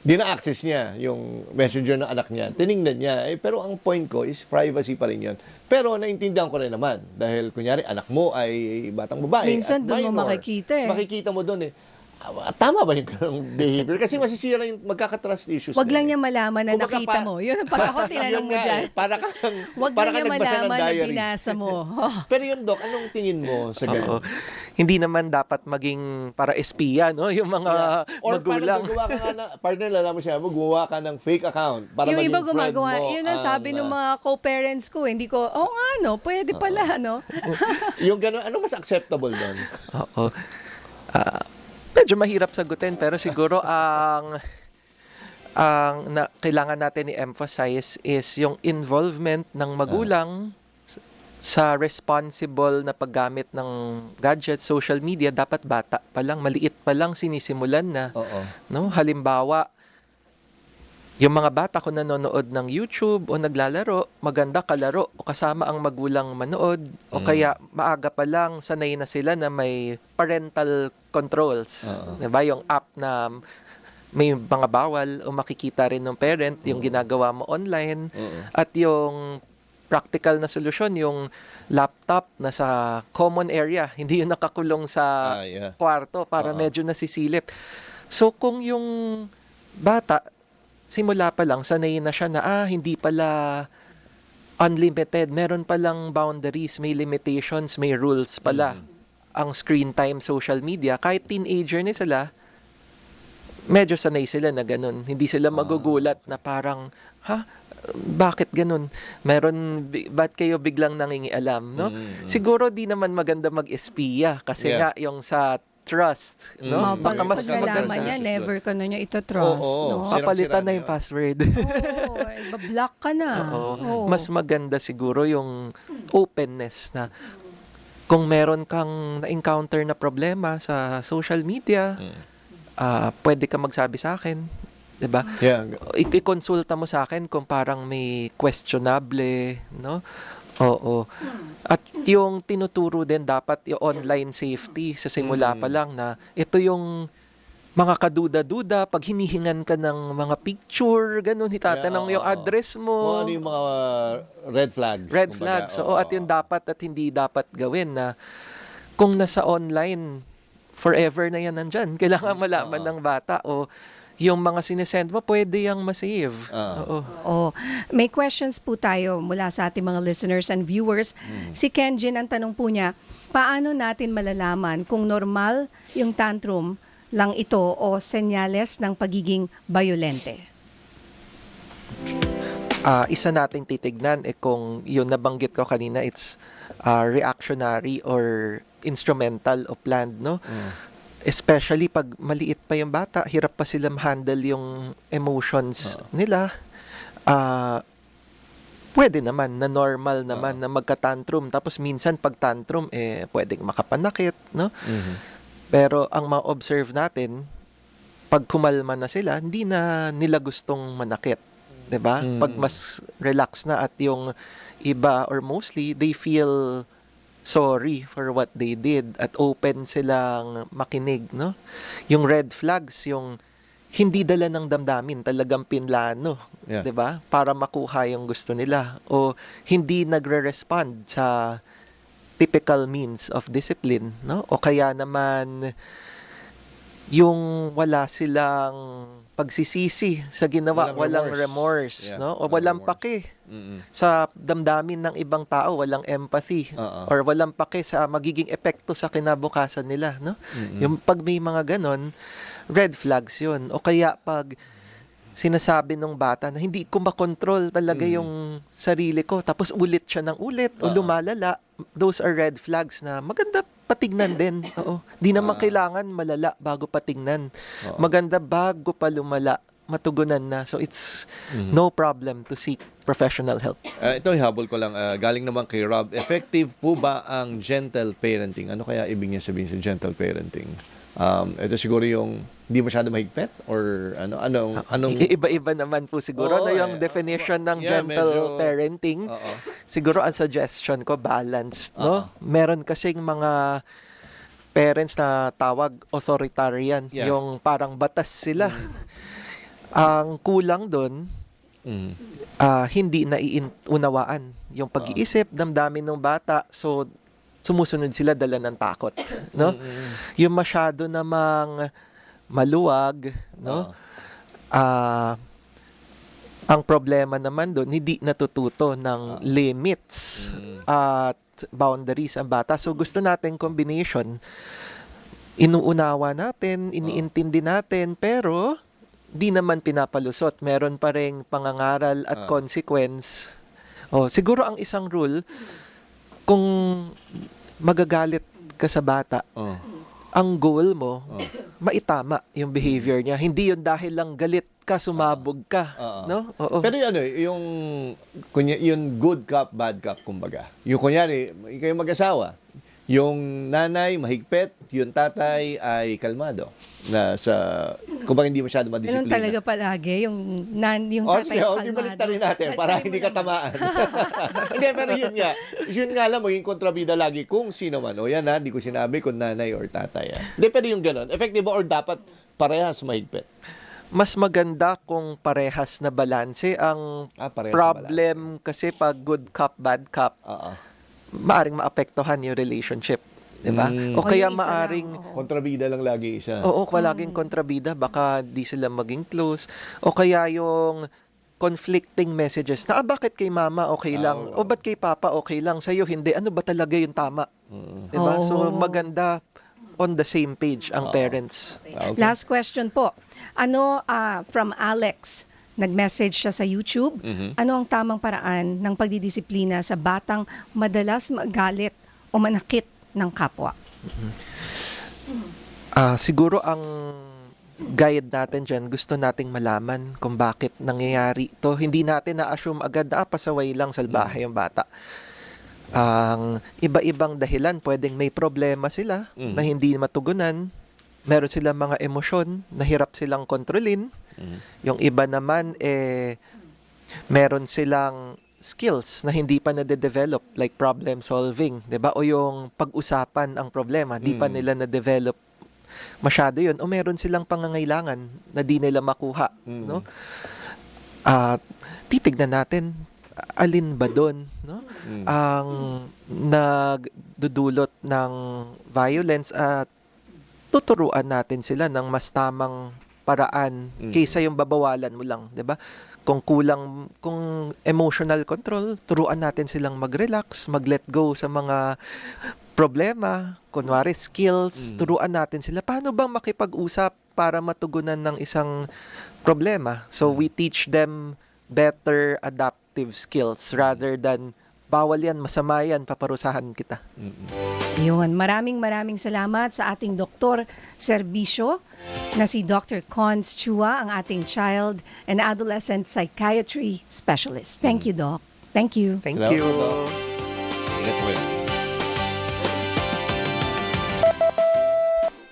Di na-access niya yung messenger ng anak niya. Tiningnan niya. Pero ang point ko is privacy pa rin yun. Pero naintindihan ko rin naman. Dahil kunyari, anak mo ay batang babae. Minsan at doon mo minor. makikita eh. Makikita mo doon tama ba yung ganung behavior? Kasi masisira yung magkaka-trust issues. Wag lang din niya malaman na Kumbaga nakita mo. Yun ang pag ako tinanong Yun mo nga dyan. Para Wag para lang niya nagbasa ng malaman na diary. binasa mo. Pero yun, Doc, anong tingin mo sa Oo. ganun? Hindi naman dapat maging para espiya, no? Yung mga Or magulang. parang gagawa ka nga na, partner, alam mo siya, gumawa ka ng fake account para Yung maging iba friend gumagawa, mo. yun ang sabi ng mga co-parents ko. Hindi ko, nga no, pwede pala, no? Yung gano'n, ano mas acceptable doon? Oo. Medyo mahirap sagutin pero siguro ang kailangan natin i-emphasize is yung involvement ng magulang sa responsible na paggamit ng gadgets, social media. Dapat bata pa lang, maliit pa lang sinisimulan na. Oo. No? Halimbawa, yung mga bata kung nanonood ng YouTube o naglalaro, maganda kalaro o kasama ang magulang manood o kaya maaga pa lang sanay na sila na may parental controls. Diba? Yung app na may mga bawal o makikita rin ng parent yung ginagawa mo online. At yung practical na solusyon, yung laptop na sa common area, hindi yung nakakulong sa kwarto para medyo nasisilip. So kung yung bata simula pa lang, sanay na siya na, hindi pala unlimited. Meron palang boundaries, may limitations, may rules pala. Ang screen time, social media, kahit teenager na sila, medyo sanay sila na ganun. Hindi sila magugulat na parang, bakit ganun? Ba't kayo biglang nangingialam, no? Siguro di naman maganda mag-espiya kasi nga yung sa trust, no? Baka mas nalaman niya, never ka na niya ito trust. No? Papalitan na yung password. Ibablock ka na. Mas maganda siguro yung openness na kung meron kang na-encounter na problema sa social media, pwede ka magsabi sa akin. Diba? Yeah. I-consulta mo sa akin kung parang may questionable, no? Oo. At yung tinuturo din dapat yung online safety sa simula pa lang na ito yung mga kaduda-duda, pag hinihingan ka ng mga picture, ganun, itatanong yung address mo. Kung ano yung mga red flags. Red flags. So, at yung dapat at hindi dapat gawin na kung nasa online, forever na yan nandyan. Kailangan malaman ng bata o yung mga sinesend mo, pwede yung masave. May questions po tayo mula sa ating mga listeners and viewers. Si Kenjin, ang tanong po niya, paano natin malalaman kung normal yung tantrum lang ito o senyales ng pagiging violente? Isa nating titignan kung yung nabanggit ko kanina, it's reactionary or instrumental o planned, no? Especially pag maliit pa yung bata, hirap pa sila handle yung emotions nila. Pwede naman na normal naman na magka-tantrum. Tapos minsan pag tantrum, pwedeng makapanakit, no? Pero ang ma-observe natin, pag kumalma na sila, hindi na nila gustong manakit. 'Di ba? Pag mas relax na at yung iba or mostly, they feel sorry for what they did at open silang makinig, no? Yung red flags, yung hindi dala ng damdamin, talagang pinlano, 'di ba? Para makuha yung gusto nila o hindi nagre-respond sa typical means of discipline, no? O kaya naman yung wala silang pagsisisi sa ginawa, walang remorse, no? O walang pake sa damdamin ng ibang tao, walang empathy or walang pake sa magiging epekto sa kinabukasan nila, no? Yung pag may mga ganon, red flags 'yun. O kaya pag sinasabi ng bata na hindi ko makontrol talaga yung sarili ko, tapos ulit siya ng ulit o lumalala, those are red flags na maganda patignan din. Di naman kailangan malala bago patignan. Maganda bago pa lumala, matugunan na. So it's no problem to seek professional help. Ito habol ko lang, galing naman kay Rob. Effective po ba ang gentle parenting? Ano kaya ibig niya sabihin sa gentle parenting? Ito siguro yung hindi masyado mahigpit or anong iba-iba naman po siguro na yung definition ng gentle parenting. Siguro ang suggestion ko balanced, no? Meron kasing mga parents na tawag authoritarian, yung parang batas sila. Ang kulang doon, hindi naiunawaan yung pag-iisip, damdamin ng bata. So sumusunod sila dala ng takot, no? Yung masyado namang maluwag, no? Ang problema naman doon, hindi natututo ng limits at boundaries ang bata. So gusto natin combination. Inuunawa natin, iniintindi natin, pero di naman pinapalusot. Meron pa ring pangangaral at consequence. Siguro ang isang rule, kung magagalit ka sa bata, ang goal mo, maitama yung behavior niya. Hindi yun dahil lang galit ka, sumabog ka, no? Oo. Pero yung good cop, bad cop, kumbaga. Yung kunyari, kayo mag-asawa, yung nanay mahigpit, yung tatay ay kalmado. Kumbaga hindi masyado Ganun madisiplina. talaga palagi, yung tatay Sige, baliktad natin para hindi ka tamaan. Hindi, pero yun nga lang, maging kontrabida lagi kung sino man. O yan hindi ko sinabi kung nanay or tatay. Hindi, pero yung ganun. Effective ba or dapat parehas mahigpit? Mas maganda kung parehas na balanse. Ang Parehas problem kasi pag good cop, bad cop, maaring maapektuhan yung relationship. Diba? O kaya yung isa maaring, lang, Kontrabida lang lagi isa. oo, palaging kontrabida, baka di sila maging close. O kaya yung conflicting messages na, bakit kay mama okay lang? O ba't kay papa okay lang? Sa'yo hindi. Ano ba talaga yung tama? Diba? So maganda on the same page ang parents. Okay. Last question po. From Alex, nag-message siya sa YouTube. Ano ang tamang paraan ng pagdidisiplina sa batang madalas magalit o manakit ng kapwa? Siguro ang guide natin dyan, gusto nating malaman kung bakit nangyayari to. Hindi natin na-assume agad na pasaway lang, salbahe yung bata. Ang iba-ibang dahilan, pwedeng may problema sila na hindi matugunan. Meron silang mga emosyon na hirap silang kontrolin. Yung iba naman, meron silang skills na hindi pa nade-develop, like problem solving, 'di ba? O yung pag-usapan ang problema, di pa nila na-develop masyado 'yun. O meron silang pangangailangan na di nila makuha, no? Titignan natin alin ba doon, no? Ang nagdudulot ng violence at tuturuan natin sila ng mas tamang paraan kaysa yung babawalan mo lang, 'di ba? Kung emotional control, turuan natin silang mag-relax, mag-let go sa mga problema, kunwari skills, turuan natin sila paano bang makipag-usap para matugunan ng isang problema. So we teach them better adaptive skills rather than bawal yan, masama yan, paparusahan kita. Yun, maraming salamat sa ating Dr. Serbisyo na si Dr. Cons Chua, ang ating Child and Adolescent Psychiatry Specialist. Thank you, Doc. Thank you. Thank Salamat you. po. Ingat po.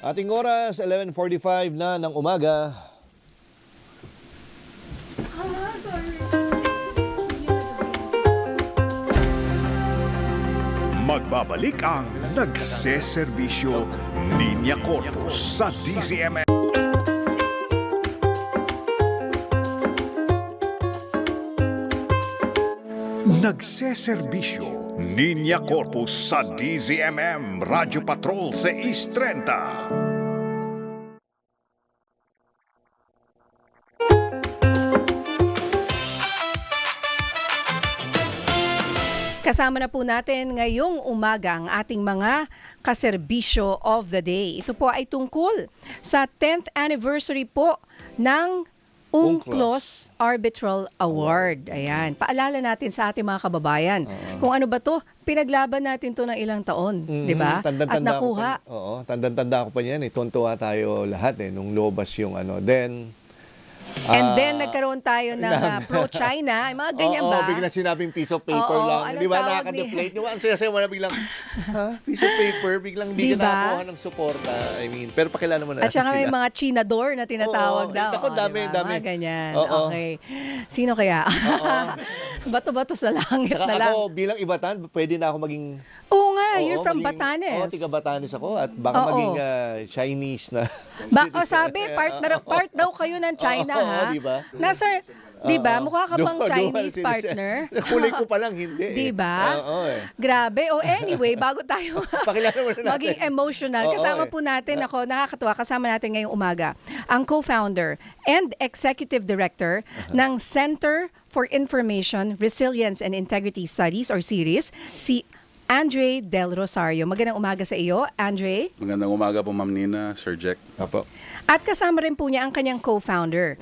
Ating oras, 11:45 na ng umaga. Magbabalik ang nagseserbisyo Linya Corpus sa DZMM. Nagseserbisyo Linya Corpus sa DZMM Radyo Patrol sa East 30. Kasama na po natin ngayong umaga ang ating mga kaserbisyo of the day. Ito po ay tungkol sa 10th anniversary po ng UNCLOS Arbitral Award. Ayan. Paalala natin sa ating mga kababayan kung ano ba to. Pinaglaban natin to ng ilang taon, di ba? At nakuha. Tandang-tanda ko pa niyan. Tuntua tayo lahat nung lobas yung And then nagkaroon tayo ng pro-China, mga ganyan ba? Bigla sinabing piece of paper lang. Di ba nakaka-deflate? Ang saya-saya mo na biglang, piece of paper, biglang hindi ka nakakuha ng suporta. I mean, pero pakilala mo na At saka may sila. mga chinador na tinatawag daw. Ako, dami. Mga ganyan. Oo. Okay. Sino kaya? Bato-bato sa langit Saka na lang. ako, bilang Ibatan, pwede na ako maging... Oo nga, you're from Batanes. Tiga Batanes ako at baka maging Chinese na. Sabi, part daw kayo ng China, ha? Diba? Nasa, di ba? Mukha ka bang Chinese Dual partner? Kulay ko pa lang, hindi. Di ba? Grabe. Anyway, bago tayo Pakilala mo na natin. maging emotional, kasama po natin ako, nakakatuwa, kasama natin ngayong umaga, ang co-founder and executive director ng Center for Information, Resilience and Integrity Studies or CIRIS, si Andre Del Rosario. Magandang umaga sa iyo, Andre. Magandang umaga po, Ma'am Nina, Sir Jack. Apo. At kasama rin po niya ang kanyang co-founder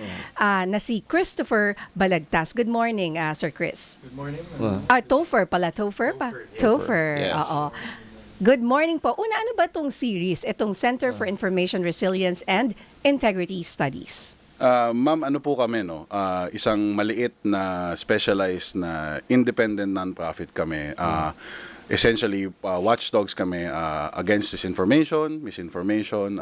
na si Christopher Balagtas. Good morning, Sir Chris. Good morning. Topher pala. Topher pa? Topher. Yes. Oo. Good morning po. Una, ano ba itong series? Itong Center for Information Resilience and Integrity Studies. Ma'am, ano po kami, no? Isang maliit na specialized na independent non-profit kami. Essentially, watchdogs kami against disinformation, misinformation,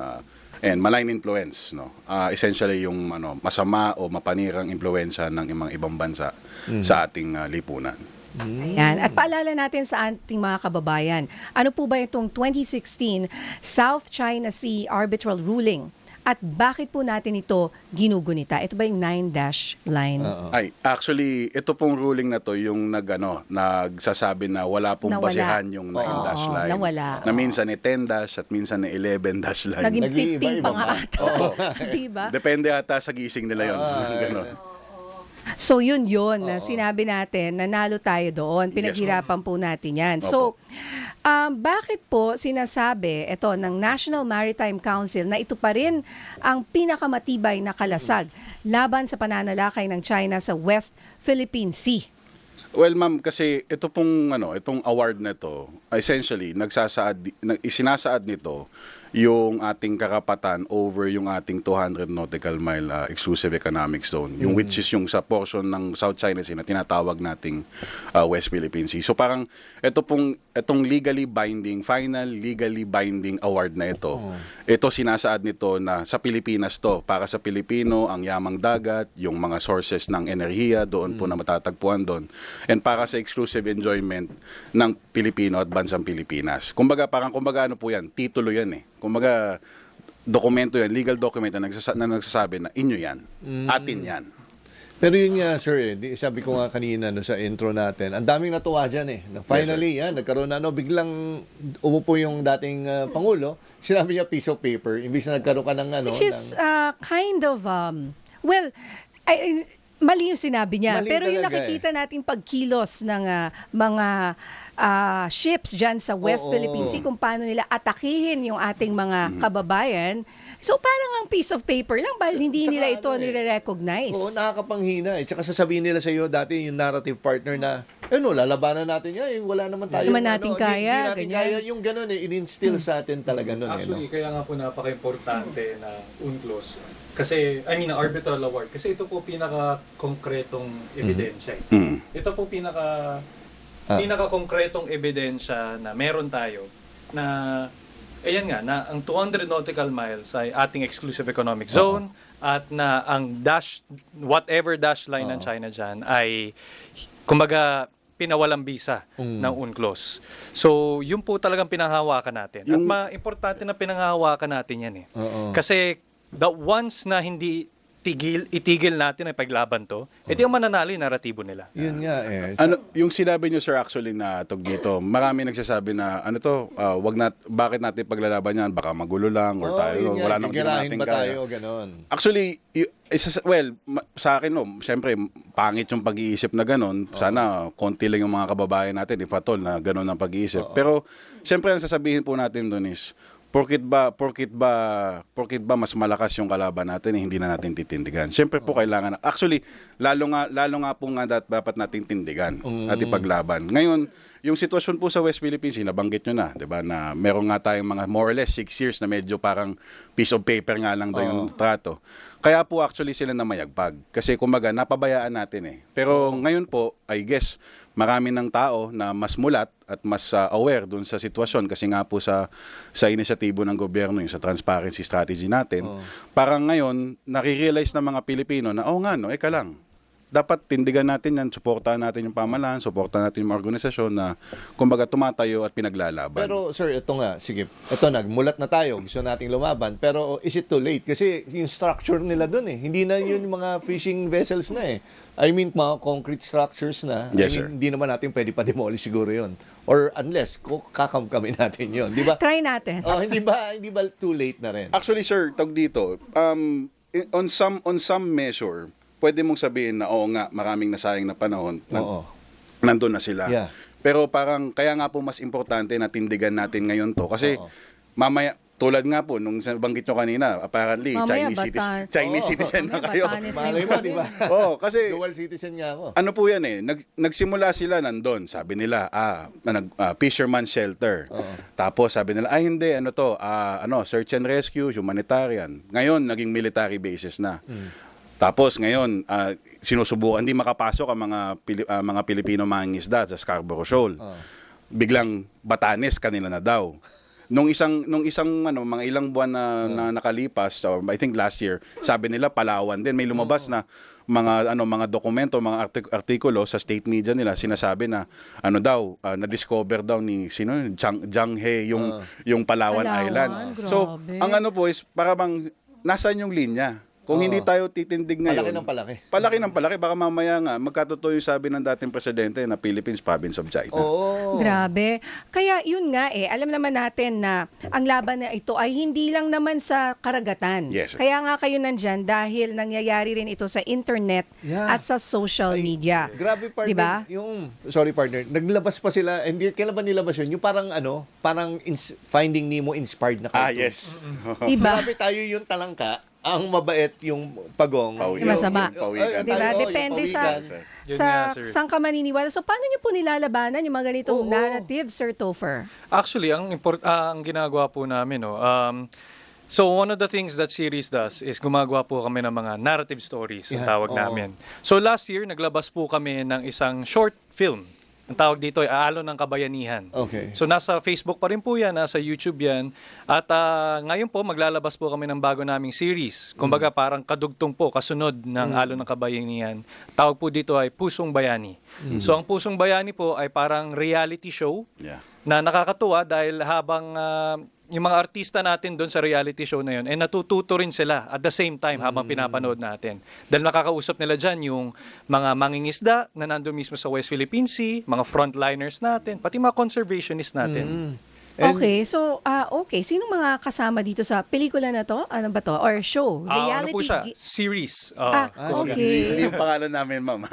and malign influence, no? Essentially yung masama o mapanirang impluwensya ng mga ibang bansa sa ating lipunan. Ayan. At paalala natin sa ating mga kababayan, ano po ba itong 2016 South China Sea Arbitral Ruling? At bakit po natin ito ginugunita? Ito ba yung 9-dash line? Ay, actually, ito pong ruling na to yung nagsasabi na wala pong Nawala. basihan yung 9-dash Oo, line. nawala. Na minsan 10-dash at minsan 11-dash line. Naging 15 Nag-iiba-iba pa nga pa. ata. Diba? Depende ata sa gising nila yun. Ganon. So yun na sinabi natin, nanalo tayo doon. Pinaghirapan po natin yan. So, bakit po sinasabi ito ng National Maritime Council na ito pa rin ang pinakamatibay na kalasag laban sa pananalakay ng China sa West Philippine Sea? Well, ma'am, kasi ito pong itong award na to, essentially isinasaad nito yung ating karapatan over yung ating 200 nautical mile exclusive economic zone, yung which is yung sa portion ng South China Sea na tinatawag nating West Philippine Sea. So parang itong legally binding, final legally binding award na ito, ito sinasaad nito na sa Pilipinas to, para sa Pilipino, ang yamang dagat, yung mga sources ng enerhiya, doon po na matatagpuan doon. And para sa exclusive enjoyment ng Pilipino at bansang Pilipinas. Kumbaga ano po yan, titulo yan eh. Kumbaga, dokumento yan, legal document na nagsasabi na inyo yan, atin yan. Pero yun nga, sir, sabi ko nga kanina sa intro natin, ang daming natuwa dyan eh. Finally, nagkaroon na, biglang umupo yung dating Pangulo, sinabi niya piece of paper, imbis na nagkaroon ka ng Which is kind of, mali yung sinabi niya. Mali Pero yung talaga nakikita nating pagkilos ng mga ships dyan sa West Philippine Sea, kung paano nila atakihin yung ating mga kababayan. So parang ang piece of paper lang, dahil hindi nila ito nire-recognize. Oo, nakakapanghina eh. Tsaka sasabihin nila sa iyo dati yung narrative partner na, lalabanan natin yan, wala naman tayo. Hindi naman natin kaya, Hindi natin ganyan. kaya yung gano'n eh, in-instill sa atin talaga nun eh. Actually, kaya nga po napaka-importante na UNCLOS. Kasi, ang arbitral award. Kasi ito po pinaka-konkretong ebidensya. Ito po pinaka-konkretong ebidensya na meron tayo na, ayan nga, na ang 200 nautical miles ay ating exclusive economic zone at na ang whatever dash line ng China dyan ay, kumbaga, pinawalang bisa ng UNCLOS. So, yun po talagang pinanghahawakan natin. At importante na pinanghahawakan natin yan eh. Kasi, once na hindi itigil natin ang paglaban to, ito yung mananalo yung naratibo nila. Yun nga eh. Yung sinabi niyo, sir, actually na dito, marami nagsasabi na bakit natin paglalaban yan, baka magulo lang or tayo, yun nga, wala nang gigirahin natin ba kaya. tayo, ganon. Actually, sa akin, siyempre, pangit yung pag-iisip na gano'n. Sana, konti lang yung mga kababayan natin, if at all, na gano'n ang pag-iisip. Pero, siyempre, ang sasabihin po natin doon is, porkit ba mas malakas yung kalaban natin, hindi na natin titindigan. Siyempre po kailangan, actually, lalo nga po dapat nating tindigan at ipaglaban. Ngayon, yung sitwasyon po sa West Philippine Sea, nabanggit nyo na, 'di ba, na meron nga tayong mga more or less 6 years na medyo parang piece of paper nga lang daw yung trato. Kaya po actually sila na mayagpag. Kasi kumbaga, napabayaan natin eh. Pero ngayon po, I guess, marami ng tao na mas mulat at mas aware dun sa sitwasyon kasi nga po sa inisyatibo ng gobyerno, yung sa transparency strategy natin, parang ngayon, nare-realize ng mga Pilipino na, eka lang, dapat tindigan natin yan, suportahan natin yung pamahalaan, suportahan natin yung organisasyon na kumbaga tumatayo at pinaglalaban. Pero sir, ito nga, sige, ito nagmulat na tayo, gusto nating lumaban, pero is it too late? Kasi yung structure nila dun eh, hindi na yun yung mga fishing vessels na eh. I mean, mga concrete structures na. Yes, I mean, sir. hindi naman natin pwede pa-demolish siguro yun. Or unless, kakamkamin natin yun, di ba? Try natin. Hindi ba too late na rin? Actually, sir, dito, on some measure, pwede mong sabihin na maraming nasayang na panahon, nandun na sila. Yeah. Pero parang, kaya nga po mas importante na tindigan natin ngayon to. Kasi, mamaya, tulad nga po, nung banggit nyo kanina, apparently, Mamaya, Chinese citizen na kayo. Batanes na Malay yung mo, di ba? Oo, kasi Dual citizen nga ako. ano po yan eh, nagsimula sila nandun, sabi nila, fisherman shelter. Tapos sabi nila, hindi, ano to, search and rescue, humanitarian. Ngayon, naging military bases na. Tapos ngayon, sinusubukan, hindi makapasok ang mga Pilipino mangingisda sa Scarborough Shoal. Biglang Batanes kanila na daw. Nung isang mga ilang buwan na nakalipas, or I think last year, sabi nila Palawan din, may lumabas na mga dokumento, mga artikulo sa state media nila, sinasabi na na-discover daw ni Jiang He yung Palawan Island. So, grabe. ang ano po is para bang nasaan yung linya? Kung hindi tayo titindig ngayon. Palaki ng palaki. Palaki ng palaki. Baka mamaya nga, magkatotoo yung sabi ng dating presidente na Philippines province of China. Oo. Grabe. Kaya yun nga alam naman natin na ang laban na ito ay hindi lang naman sa karagatan. Yes, sir. Kaya nga kayo nandyan dahil nangyayari rin ito sa internet Yeah. at sa social media. Grabe, partner. Diba? Sorry, partner. Naglabas pa sila. Hindi, kailan ba nilabas yun? Yung parang Finding Nemo inspired na cartoon. Yes. Diba? Grabe, tayo yung talangka. Ang mabait yung pagong. Pawi. Yung masama. Pawikan. Diba? Tayo, Depende yung sa pawikan. Yun sa nga, sir. saan ka maniniwala. So, paano nyo po nilalabanan yung mga ganitong Oo. narrative, Sir Topher? Actually, ang ginagawa po namin, so one of the things that series does is gumagawa po kami ng mga narrative stories, ang tawag namin. So last year, naglabas po kami ng isang short film. Ang tawag dito ay Alon ng Kabayanihan. Okay. So nasa Facebook pa rin po yan, nasa YouTube yan. At ngayon po, maglalabas po kami ng bago naming series. Kumbaga parang kadugtong po, kasunod ng Alon ng Kabayanihan. Tawag po dito ay Pusong Bayani. So ang Pusong Bayani po ay parang reality show Yeah. na nakakatuwa dahil habang yung mga artista natin doon sa reality show na yun, natututo rin sila at the same time habang pinapanood natin. Dahil nakakausap nila dyan yung mga mangingisda na nandun mismo sa West Philippine Sea, mga frontliners natin, pati mga conservationists natin. Okay, so, Sino mga kasama dito sa pelikula na to? Ano ba to? Or show? Ano po siya? gi- Series. Okay. Hindi yung pangalan namin, ma'am.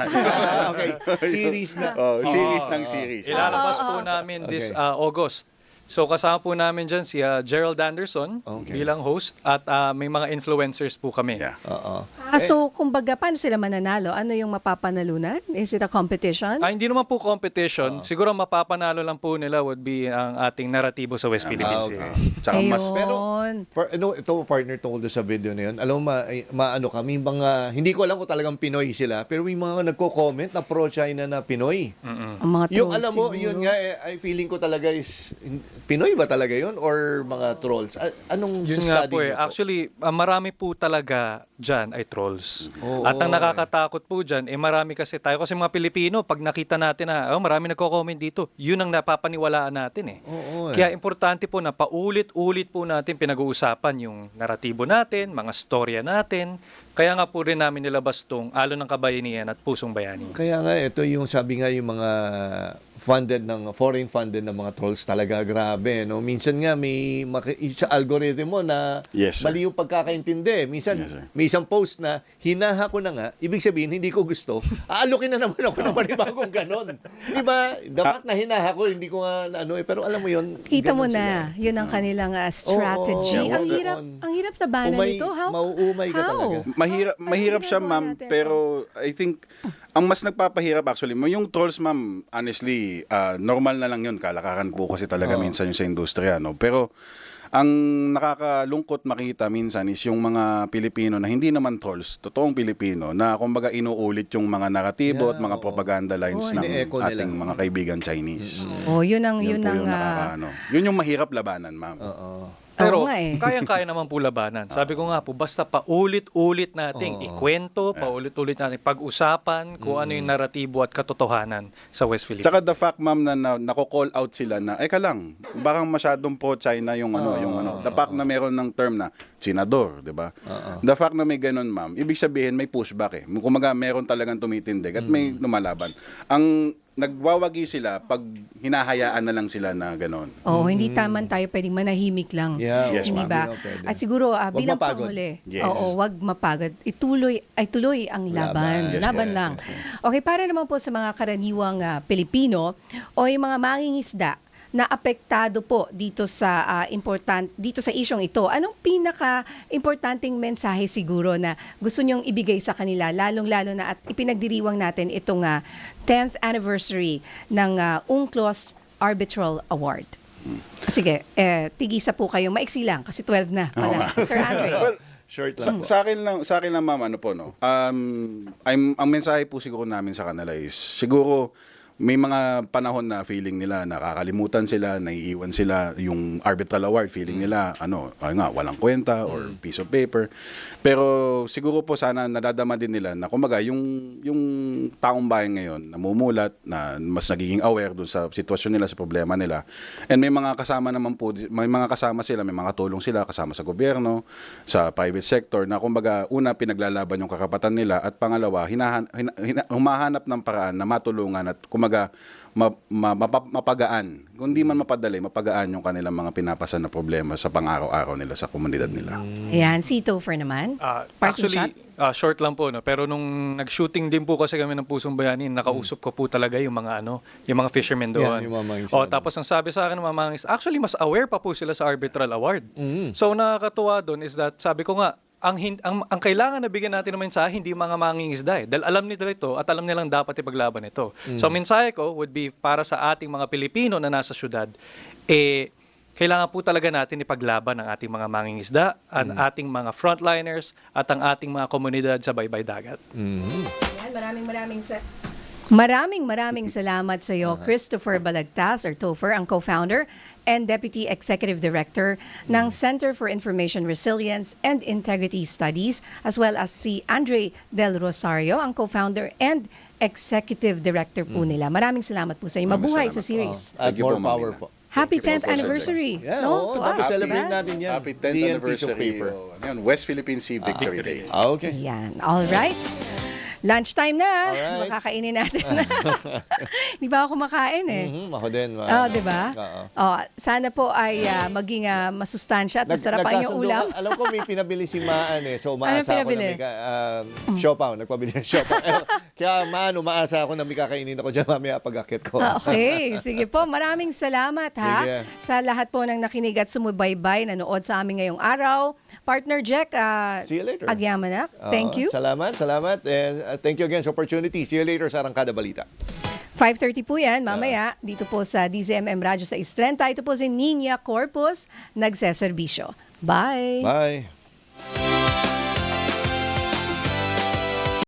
Okay. Series na. Series ng series. Ilalabas po namin this August. So kasama po namin dyan si Gerald Anderson bilang host at may mga influencers po kami. Yeah. Oo. So, kumbaga, paano sila mananalo? Ano yung mapapanalunan? Is it a competition? Hindi naman po competition. Siguro ang mapapanalo lang po nila would be ang ating naratibo sa West Philippines. okay. Tsaka mas Ayun. Ito partner tungkol doon sa video na yun. Alam mo, maano kami, hindi ko alam kung talagang Pinoy sila, pero may mga nagko-comment na pro-China na Pinoy. Ang mga Yung trolls alam mo, siguro. yun nga, I feeling ko talaga is, Pinoy ba talaga yun? Or mga trolls? Anong Yun sa nga study po niyo po? Actually, marami po talaga dyan ay trolls. Oo. At ang nakakatakot po dyan, marami kasi tayo. Kasi mga Pilipino, pag nakita natin na marami nagko-comment dito, yun ang napapaniwalaan natin eh. Oo, Kaya importante po na paulit-ulit po natin pinag-uusapan yung naratibo natin, mga storya natin. Kaya nga po rin namin nilabas tong Alon ng Kabayanihan at Pusong Bayani. Kaya nga, ito yung sabi nga yung mga foreign funded na mga trolls talaga grabe, no? Minsan nga sa algorithm mo na Yes, sir. mali yung pagkakaintindi. Minsan Yes, sir. may isang post na hinaha ko na nga, ibig sabihin hindi ko gusto. Aalukin na naman ako ng panibagong ganon. 'Di ba? Dapat na hinaha ko, hindi ko nga pero alam mo 'yon. Kita mo na, yun ang kanilang strategy. Oo. Ang hirap tabanan nito. How? Mauumay ka talaga. Mahirap siya, ginagawa ma'am, natin? pero I think ang mas nagpapahirap actually, yung trolls, ma'am, honestly, normal na lang yun. Kalakaran po kasi talaga minsan yung sa industriya, no? Pero ang nakakalungkot makita minsan is yung mga Pilipino na hindi naman trolls, totoong Pilipino, na kumbaga inuulit yung mga naratibo at mga propaganda lines ng ini-echo nila. ating mga kaibigan Chinese. Yun ang, Yun po yung ah, yun yung mahirap labanan, ma'am. Pero Oo nga eh. kayang-kaya naman po labanan. Sabi ko nga po, basta paulit-ulit nating ikwento, paulit-ulit nating pag-usapan kung ano yung naratibo at katotohanan sa West Philippines. Tsaka the fact, ma'am, na nako-call out sila na, ka lang, parang masyadong pro-China yung ano. The fact na meron ng term na senador, di ba? The fact na may ganun, ma'am, ibig sabihin may pushback eh. Kumaga meron talagang tumitindig at may lumalaban. Ang nagwawagi sila pag hinahayaan na lang sila na gano'n. hindi taman tayo pwedeng manahimik lang. Yeah, Yes, Hindi ma'am. ba? Hindi na pwede. At siguro Wag bilang mapagod. panghuli, Yes. wag mapagod. Tuloy ang laban. Yes, Laban yes, lang. Okay, para naman po sa mga karaniwang Pilipino o yung mga mangingisda na apektado po dito sa dito sa isyong ito, anong pinaka-importanting mensahe siguro na gusto nyong ibigay sa kanila, lalong-lalo na at ipinagdiriwang natin itong 10th anniversary ng UNCLOS Arbitral Award? Sige, tigisa po kayo. Maiksi lang kasi 12 na pala. Sir Andre. Well, Short lang. sa akin lang ma'am, ano po, no? Ang mensahe po siguro namin sa kanila is, siguro, may mga panahon na feeling nila nakakalimutan sila, naiiwan sila, yung arbitral award, feeling nila, walang kwenta or piece of paper. Pero siguro po sana nadadama din nila na kumbaga yung taong bayan ngayon namumulat, na mas nagiging aware dun sa sitwasyon nila, sa problema nila. And may mga kasama naman po, may mga kasama sila, may mga tulong sila kasama sa gobyerno, sa private sector, na kumbaga una pinaglalaban yung karapatan nila, at pangalawa humahanap ng paraan na matulungan at kumbaga mapagaan. Kung di man mapadali, mapagaan yung kanilang mga pinapasan na problema sa pang-araw-araw nila, sa komunidad nila. Ayan, si Topher naman. Parting Actually, short lang po, no? Pero nung nag-shooting din po kasi kami ng Pusong Bayani, nakausap ko po talaga yung mga yung mga fishermen doon. Yeah, yung mga mangisda. Tapos ang sabi sa akin ng mga mangisda, actually mas aware pa po sila sa arbitral award. So nakakatuwa doon is that sabi ko nga, ang kailangan na bigyan natin ng mensahe, hindi mga mangingisda. Dahil alam nila ito at alam nilang dapat ipaglaban ito. So, ang mensahe ko would be para sa ating mga Pilipino na nasa syudad, kailangan po talaga natin ipaglaban ang ating mga mangingisda, ang ating mga frontliners, at ang ating mga komunidad sa baybay dagat. Ayan, maraming salamat sa iyo, Christopher Balagtas, or Topher, ang co-founder and Deputy Executive Director ng Center for Information Resilience and Integrity Studies, as well as si Andre Del Rosario, ang co-founder and Executive Director po nila. Maraming salamat po sa inyo. Mabuhay sa series. At Thank you more po, Ma'am power Ina. po. Happy 10th anniversary. Yeah, No, to dapat us, celebrate diba? natin yan. Happy 10th Di yan piece of anniversary. paper. West Philippine Sea Victory Day. Okay. Yan. All right. Lunchtime na. Alright. Makakainin natin. Di ba ako kumakain eh? Ako din. Di ba? Sana po ay maging masustansya at masarap ang inyong ulam. Alam ko may pinabili si Maan eh. So umaasa ako na pinabili? may siopaw. Nagpabili ng siopaw. Kaya Maan, umaasa ako na may kakainin ako dyan mamaya pag-akit ko. Okay. Sige po. Maraming salamat ha. Sige. Sa lahat po ng nakinig at sumubaybay, nanood sa amin ngayong araw. Partner Jack, See you later. Agyamanak. Thank you. Salamat. And thank you again sa opportunity. See you later sa Arangkada Balita. 5:30 po yan, mamaya, dito po sa DZMM Radio sa Istrenta. Ito po si Nina Corpus, nagseserbisyo. Bye! Bye.